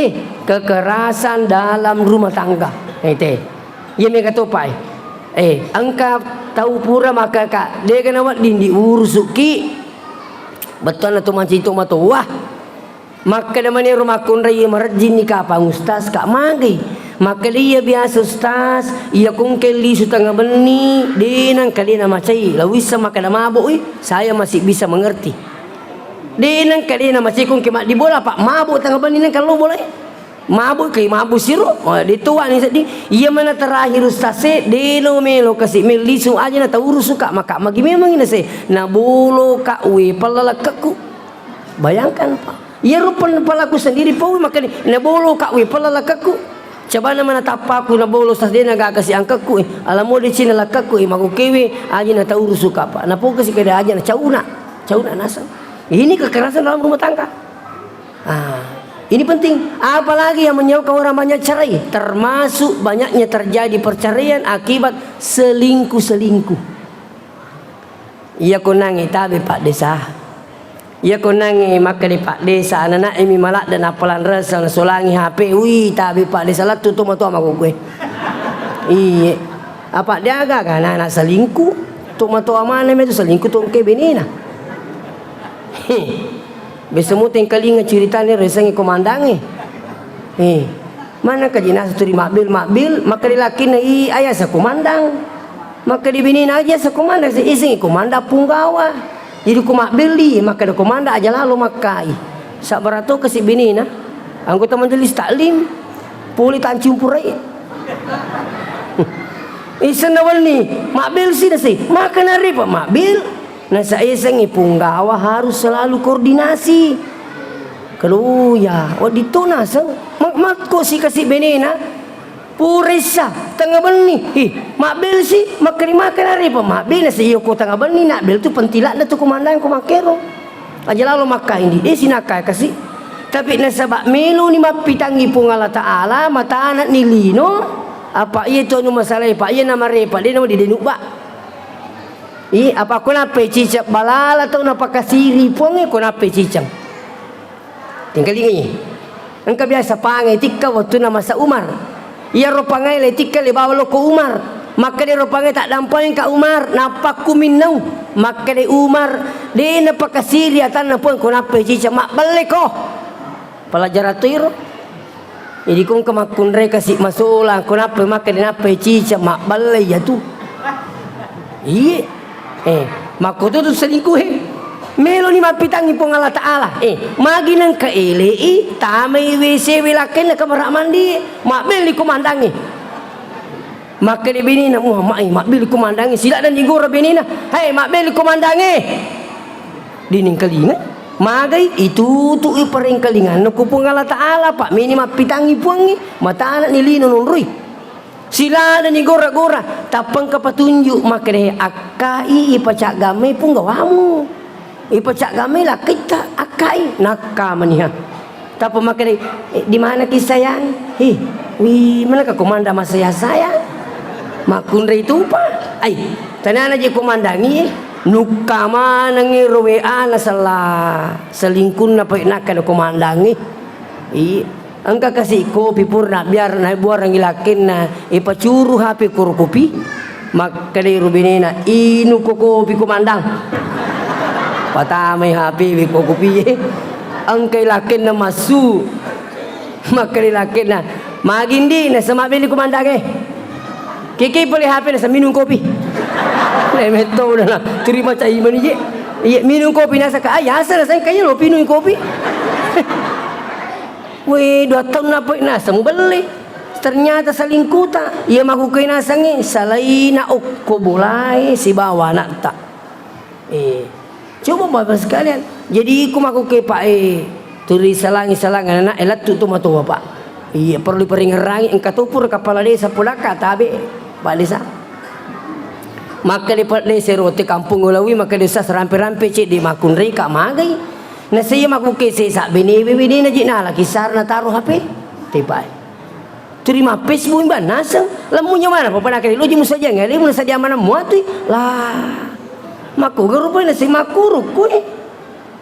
kekerasan dalam rumah tangga. Ia mereka topai. Angka tahu pura maka kak dia kena buat dindi urusuki. Betul atau macam itu matu wah. Maka demani rumah kunrai merjin ni kapa ustaz kak magi. Maka dia biasa ustaz ia kungkeli setengah beni dinang kali nama cai lawis sama kada mabuk saya masih bisa mengerti dinang kali nama cai kung kemak di bola pak mabuk tengah beni nang kalau boleh mabuk ke mabuk siru ditua ni sedih ia mana terakhir ustaz dino melo kasih melisu aja na tahu suka maka magi memang ini se na bolo kak we palalakaku bayangkan pak ia rupan palaku sendiri pau maka ni na bolo kak we palalakaku coba nama na tapaku na bolo sas dia naga kasi angkaku alamu di Cina lakaku maku kewe aja na tahu suka pak na po kasi kada aja na cauna nasa ini kekerasan dalam rumah tangga ini penting apalagi yang menyebabkan orang banyak cerai termasuk banyaknya terjadi perceraian akibat selingkuh iya konangi tabi Pak Desa ia konangi maka di Pak Desa anak imi malak dan apalan rasa solangi HP tapi Pak Desa lah tutup matu sama gue iya apa dia agak kan anak selingkuh tuh matu amane itu selingkuh tuh ke benina besemu tingkalinga ceritanya resangi komandangi Mana ka jenazah tu di makbil maka dilaki na ayah sa kumandang. Maka dibinin aja sa kumandang sa ising kumanda punggawa. Jadi kumakbil di maka da kumanda aja lalu makai. Sa barato kasi binina anggota majelis taklim puli tan cumpurai. Isan nawal ni makbil si nasi maka nari pak makbil. Nah sa ising punggawa harus selalu koordinasi. Kalau ya, dito na sang magko si kasi benena purisa tengah beni. Makbil si makrima kanari pa makbil na siyo ko tengah beni nakbil tu pentila na tu komandan ko makero. Aja lalu makai ini sinakai kasi. Tapi nasa bakmelo ni mapitangi pong Allah Ta'ala mata anak ni lino apa itu anu masalah pa iya nama repa dia nama didenuk ba. Apa ko na pe cicak balala tau na pakasiri pong ko na pe cicang. Tinggal ini, engkau biasa pangai tika waktu nama sa Umar. Ia ropangai le tika le bawa lo ke Umar. Maka dia ropangai tak dampoi ka Umar. Napa kuminau? Maka dia Umar dia napa kasiri atan napa ko napa cica mak balik ko. Pelajar atuiro. Jadi kung kamakun re kasih masulang ko napa maka dia napa cica mak balik ya tu. Iya. Maka tu selingkuh. Melo ni mapitangi pong Allah Ta'ala magi nang kaili tamay WC wilakin na kamar mandi makbil di kumandangi maka di binina makbil di kumandangi sila dan digura binina hey makbil di kumandangi dining kalinga magay itu tu iparing kalingan no kupong Allah Ta'ala pak mini mapitangi puangi mata anak nilino nunrui sila dan digura-gura tapang kapatunjuk maka deh akai ipacak gamay pun gawamu ipacak kami lah kita akai nakamaniha. Tapi makan di mana kisayang? Mana ke komanda mas saya? Makun itu pa? Tanah aja komandangi nukama nangi rowean salah selingkun na pay nakada komandangi. Angka kasih kopi purna biar na buar ang ilakin na ipacuru HP kuro kopi. Maka di rubinina inu ko kopi komandang. Patamay happy wiko kopi ang kailakin na masu makalilakin na magindi na sa mabili kumandage kiki boleh happy na sa minum kopi lemeto na terima cai mani je minum kopi na sa ayah sa saya kaya lo minum kopi we 2 tahun na po na sa beli ternyata salingkuta ia makukai na sangi salai na ko bulai si bawa na ta coba bapak sekalian jadi aku maku ke pak tulis salangi-salangan anak elat tu matu bapak iya perlu peringerangi engkau tupur kepala desa pulaka tabe pak desa maka di pak desa roti kampung ulawi maka desa serampe-rampe cik di makun reka magai na saya maku ke sak bini na jina lagi sar na taruh HP tiba terima Facebook ban nasang lamunya mana papa nak lu jimu saja ngali mun saja mana muatu lah maku gerupai nasi makuru kue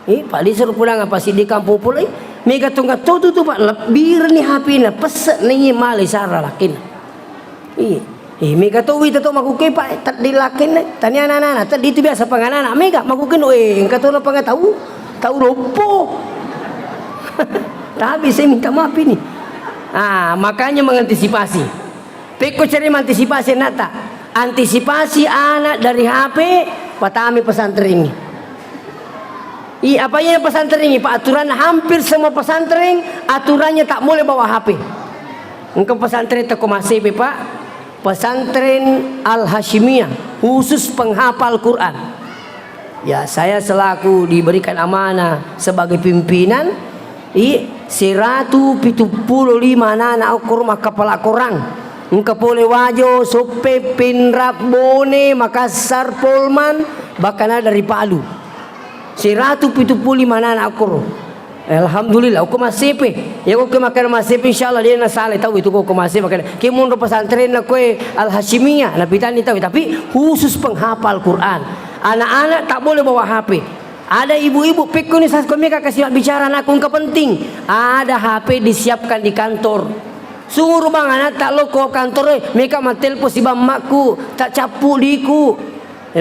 pak disuruh pulang apa sih di kampung pulai mega tunggat tu pak lebih ni hapi na pesek ni mali sara lakin mega tu wita tu maku ke pak tak dilakin tanya anak-anak tadi itu biasa panganan mega maku ken kata orang pangat tahu lopo tapi saya minta maaf ini makanya mengantisipasi peko cari mengantisipasi nata antisipasi anak dari HP patami pesantren ini. Apa yang pesantren ini? Pak aturan hampir semua pesantren aturannya tak boleh bawa HP. Engkau pesantren teko masih Pak. Pesantren Al Hashimiyah khusus penghafal Quran. Ya saya selaku diberikan amanah sebagai pimpinan 175 anak kurma kepala korang. Engkau boleh wajo, sope, pinrap, bone, Makassar, Polman, bahkan ada dari Palu. 175 anak kuru. Alhamdulillah, aku masih pe. Ya aku makan masih pe, insyaallah dia nak salah tahu itu aku masih makan. Kimun pesantren nak kue Al Hashimiyah, nabi tani tahu. Tapi khusus penghafal Quran. Anak-anak tak boleh bawa HP. Ada ibu-ibu pikun ni saat kami kasih bicara nak aku penting. Ada HP disiapkan di kantor. Suruh bang anak tak lo ko kantor mereka mantelpo si bamaku tak capu diku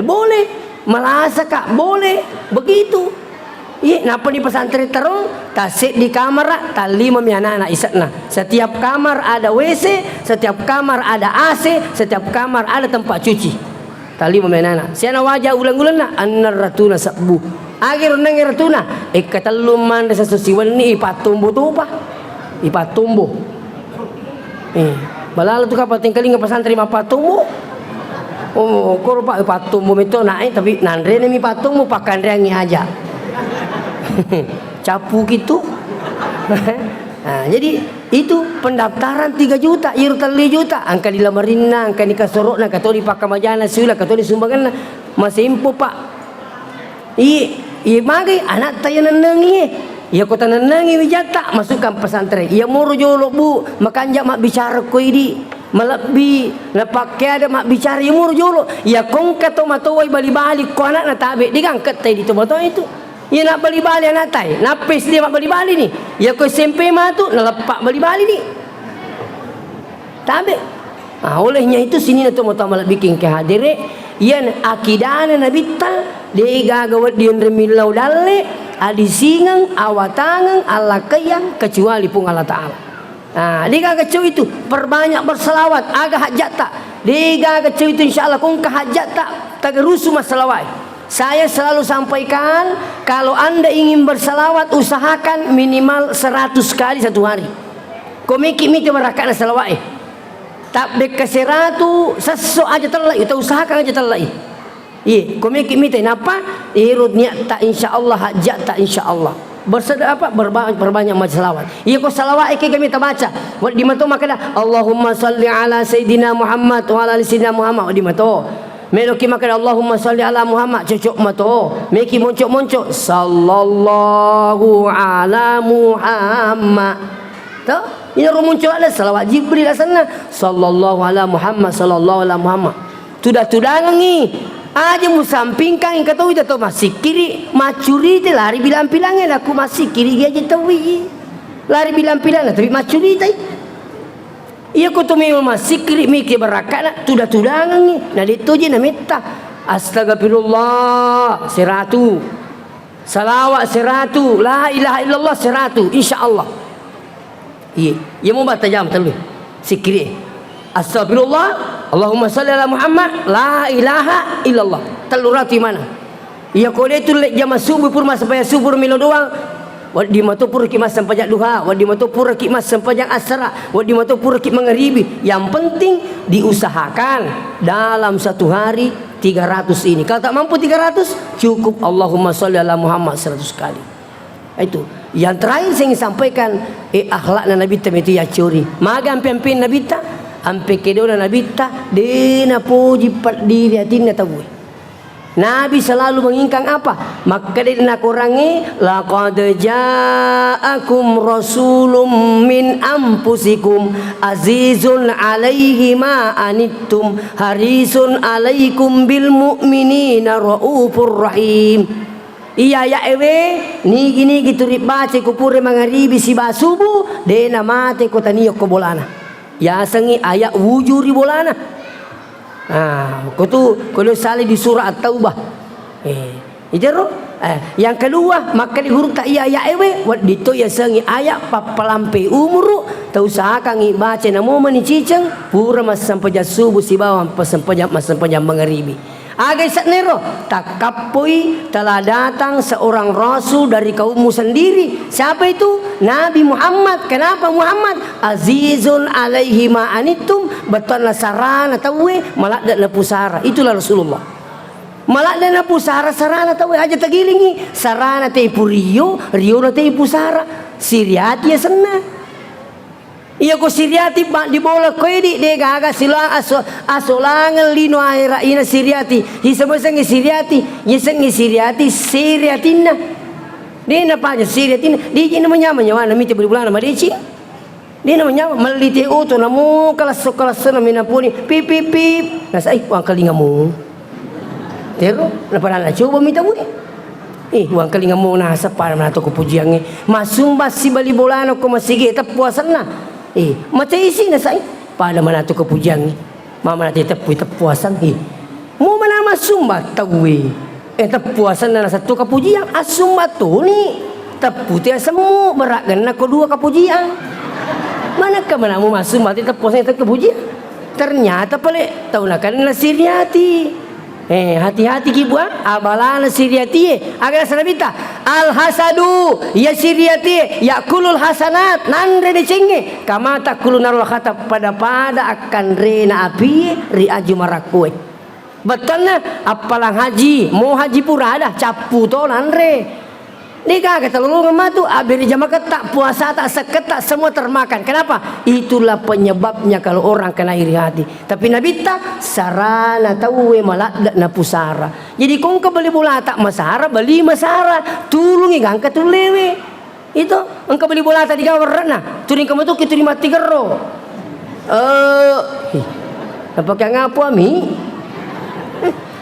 boleh malasa kak boleh begitu Iya, napa di pesantren terung tasik di kamar tak 5 anak-anak isatna. Setiap kamar ada WC, setiap kamar ada AC, setiap kamar ada tempat cuci. Tak 5 anak-anak. Siana wajah ulang-ulang na anar ratuna sabbu. Akhir nang ratuna kataluman sa susiwan ni ipatumbo tu pa. Ipatumbo. Balalo tu kapating kaling pesantren mapatumbo. Oh, kor pa ipatumbo mito naik tapi nandre ni patumbo pakan reangi aja. Capu gitu. Nah, jadi itu pendaftaran 3 juta, irtali juta, angka di lamarina, angka ni kasorok na katoli pakamajana sila katoli sumbangan masih impo pak. Iya magai anak tayo nanangi. Iya kota nanangi wijata masukkan pesantren. Iya muru jolo bu, makanja mak bicara ko idi. Malabi napakai ada mak bicara iya muru jolo. Iya kong kato matowai bali-bali ko anak na tabe digangkat tay dito mato itu. Ya nak bali-bali anak tay, napis dia mak bali-bali ni. Ya ko SMP mah tu nalepak bali-bali ni. Tabe. Olehnya itu sini na tu mau tamal bikin ke hadire, yan akidana nabita, dia gagawat diun remilau dalle, adi singang, awatangang, ala kayang kecuali pun Allah Taala. Dia gagacu itu perbanyak berselawat, agak hajat tak. Dia gagacu itu insyaallah kung kahajat tak tagarusu masalawat. Saya selalu sampaikan, kalau Anda ingin bersalawat, usahakan minimal 100 kali satu hari. Komiki-miki merakana salawat. Tak dek 100, sesu aja terlai. Kita usahakan aja terlai. Iya, komiki-miki. Napa? Irud niat tak insyaallah, hajat tak insyaallah. Berbanyak salawat. Iya kok salawat iki kami baca. Di mato makana Allahumma salli ala sayidina Muhammad wa ala ali sayidina Muhammad di mato. Meloki makan Allahumma salli ala Muhammad cocok mato. Meki moncok-moncok sallallahu ala Muhammad. Tahu? Ini muncul ada salawat Jibril sana. Sallallahu ala Muhammad, sallallahu ala Muhammad. Tudah-tudangan ni. Aja mu sampingkan yang kata itu tu masih kiri macuri tu lari bilang-bilangnya aku masih kiri aja tahu. Lari bilang-bilangnya tapi macuri tu. Iya ko tumiyo masikri miki barakana tudah-tudangan ni. Nah dito je na minta astagfirullah 100. Salawat 100, la ilaha illallah 100 insyaallah. Iya mau baca jam terlebih. Sikri. Astagfirullah, Allahumma salli ala Muhammad, la ilaha illallah. Telurati mana? Iya ko itu lek jam subuh pur mas supaya subuh milo doang. Wadi matupur kimas sampajak duha, wadi matupur kimas sampajak asra, wadi matupur kik mengharibi. Yang penting diusahakan dalam satu hari 300 ini. Kalau tak mampu 300, cukup Allahumma sholli ala Muhammad 100 kali. Itu. Yang terakhir saya ingin sampaikan, akhlakna Nabi ta itu ya curi. Maga ampe-ampe Nabi ta, ampe kedona Nabi ta, dena puji pat diri hatina tabu. Nabi selalu menginginkan apa? Maka dia kurangi laqad ja'akum rasulun min anfusikum azizun 'alaihi ma anittum harisun 'alaikum bil mu'minina raufur rahim. Iya ya ewe ni gini gitu ribace kupure mangaribi si basubu de namate ko taniyo ko bolana. Ya sangi ayak wujuri bolana. Kalau salih di surah At-Taubah. Yang kedua, maka di huruf tak iya ya ewe, wat dito ya sangi ayak papalampe umuru, tausahakan ibaca namo mani ciceng, pura mas sampajak subuh si bawang pasampajak mas sampajak mangaribi. Agak saknero takapoi telah datang seorang rasul dari kaummu sendiri. Siapa itu? Nabi Muhammad. Kenapa Muhammad? Azizun alaihi ma anittum, betonlah sarana tawe malak dan pusara. Itulah Rasulullah. Malak dan pusara sarana tawe aja tagilingi. Sarana te purio, rio na te pusara. Siriati ya senang. Iya ko siriati di bola ko di gaga silang asolangan lino aira ina siriati hisabasangi siriati yisangi siriati siriatina dina pa siriatina di namanya wana miti bulan nama deci di namanya meliti uto namu kelas na minapuni pip pip pip nasai wang kalingamu tero na pala coba mita buni wang kalingamu na sa para na to ko pujiangi masumba si bali bolano ko masigi tapuasan na macam isi na say pada mana tu kepujian ni mama nanti tepuasan mau mana masumba tawi Tepuasan na satu kapujian asum batu ni tepu tiang semu berat kena kedua kapujian. Manakah menamu masuk mati tepuasan itu kapujian? Ternyata pelik tahu nak kan nasiriati. Hati-hati kibu abala nasiriati. Agar sanabita al hasadu ya siriati yakulul hasanat nandre dicenge kama takulun narul khatab pada akan rena api ri aju marakue. Betul na apalang haji mau haji pura dah capu to nandre. Ni kagak terlalu ngematu abiri jama ketak puasa tak seketak semua termakan. Kenapa? Itulah penyebabnya kalau orang kena iri hati. Tapi Nabi tak sarana tahu malak na pusara. Jadi kong ke beli bola tak masara beli masara tulungi gangka tulewe. Itu engkau beli bola tadi kau warna turing kamu tu kita mati gero. Apa kau ngapu ami?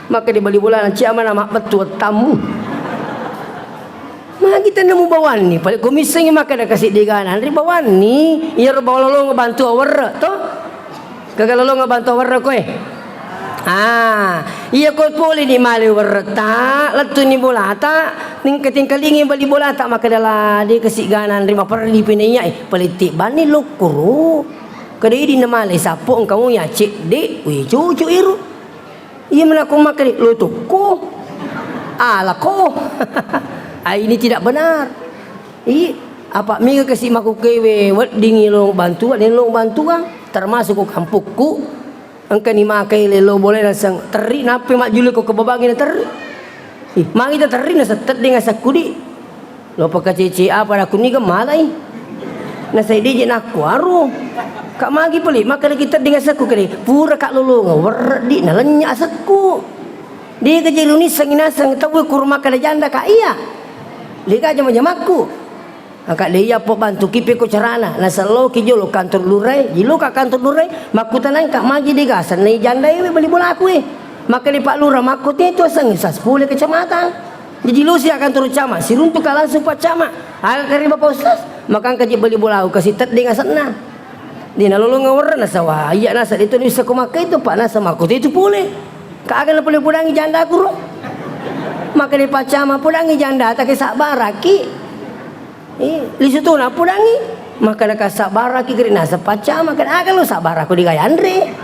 Maka di beli bola nanti aman nama betul tamu. Mah kita nemu bawan ni, paling komising maka dah kasih diganan. Ri bawan ni, ia bawa lolo ngebantu awar, toh? Kagak lolo ngebantu awar kowe. Iya kau boleh ni mali awar tak, letu ni bola tak, tingkat lingi beli bola tak maka dah dia kasih ganan. Ri mapar di pinanya, politik bani lokuru. Kadai di nama le sapo engkau ya cik dek, wih cucu iru. Ia melakukan makan lo tu ko, ala ko. Ini tidak benar. Apa minggu kasih maku kewe dingi lo bantu, ada lo bantu kan? Termasuk ko kampukku. Engkau ni makai lo boleh nasang teri nape mak juli ko kebabagi na teri. Mak kita teri nasa terding asa kudi. Lo pakai cece apa aku ni gemalai. Nasa ide je nak kuaru. Kak magi pelik maka kita dengan saku kali. Pura kak lolo ngawar di nalanya asaku. Dia kerja ni sanginasang tahu kurma kada janda kak iya. Dia aja menjamaku. Angkat dia po bantu kipe ko carana. Nasa lo ki jolo kantor lurai, jilo ka kantor lurai, makutan kak magi diga sanai janda we beli bola aku Maka di Pak Lurah makutnya itu asang 10 kecamatan. Jadi lo si kantor camat, si runtuk langsung Pak Camat. Agak kari Bapak Ustaz, maka angkat beli bola aku kasih tet dengan sana. Di nalolo ngawar nasa wah, iya nasa itu bisa ko makai itu Pak nasa makut itu boleh. Kak akan boleh pudangi janda aku ro. Maka di pacama pudangi janda tak kisah baraki. Di situ nak pudangi. Maka nak sabar baraki kerana sepacama kan akan lu sabar aku di gaya Andre.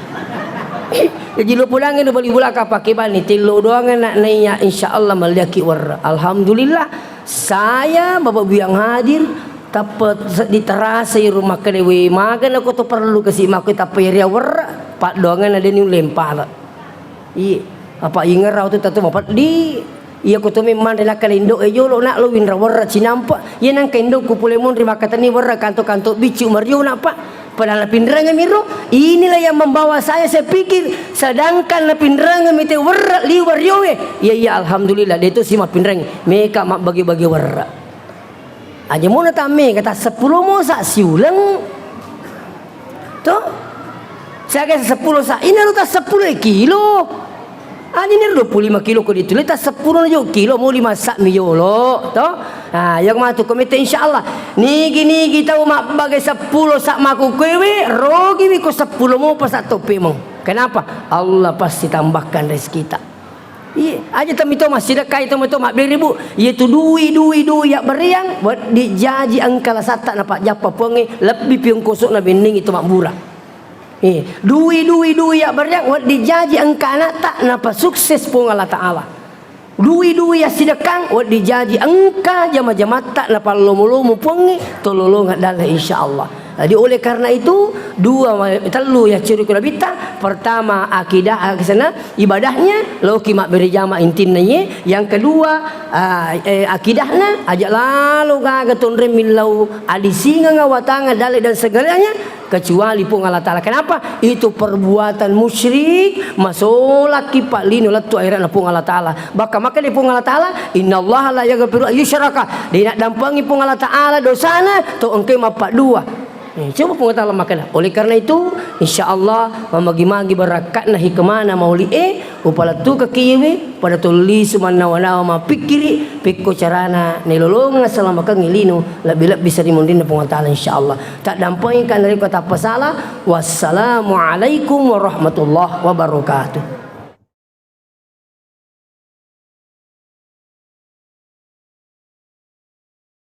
Jadi lu pudangi lu beli bola ka pakai bani tilu doang nak nanya insyaallah maliaki war. Alhamdulillah saya Bapak Bu yang hadir dapat diterasa di rumah kedewi. Maka aku tu perlu kasih maku tapi ria war. Pak doangan ada ni lempar. Apa ingat rau tu tatu mapat di iya ko to memang rela kalindo ejo lo nak lo winra warra cinampa ye nang kendo ku pulemon rima katani warra kanto-kanto bicu mario nak pak padahal pinrangan miro inilah yang membawa saya pikir sedangkan pinrangan mite warra li wario iya alhamdulillah dia tu sima pinrang meka mak bagi-bagi warra aja mau tame kata 10 mo sak siulang to saya kata 10 sak ini lu tak 10 kilo. Ini 25 kilo ko ditulis tak 10 kilo mau 5 sak miyo lo toh yang matu komite insyaallah nigi kita mak bagai 10 sak maku kewe rogi ko 10 mau pas topi mo kenapa Allah pasti tambahkan rezeki kita aja tami to masih dekai to mak beri bu itu dui ya beriang buat dijaji angkala sata na pak japa pengi lebih piung kosok na bening itu mak murah dui ya beryak wat dijaji engka anak tak napa sukses pun Allah Ta'ala dui ya sidekang wat dijaji engka jama-jama tak napa lomo-lomo pungi tololong adalah insyaallah. Jadi oleh karena itu telu ya ciri kulabita pertama akidah kesana ibadahnya lo kimak beri jama intinnya yang kedua akidahnya ajak lalu gagatun remilau adisinga ngawatanga dalil dan segalanya kecuali pun Allah Ta'ala. Kenapa? Itu perbuatan musyrik masolak kipak lino latu airan pun Allah Ta'ala. Maka di pun Allah Ta'ala innallaha la yaghfiru ayyusyraka dia nak dampangi pun Allah Ta'ala dosana tu engke mapak dua. Coba pengetahuan makanan. Oleh karena itu insyaallah memagi-magi berakat nah hikmana mauli upala tu ke kiwe pada tuli sumana wana ma pikiri pikko carana nilolong selama kang ngilino lebih bisa dimundin pengetahuan insyaallah. Tak dampaikan dari kata pasalah. Wassalamualaikum warahmatullahi wabarakatuh.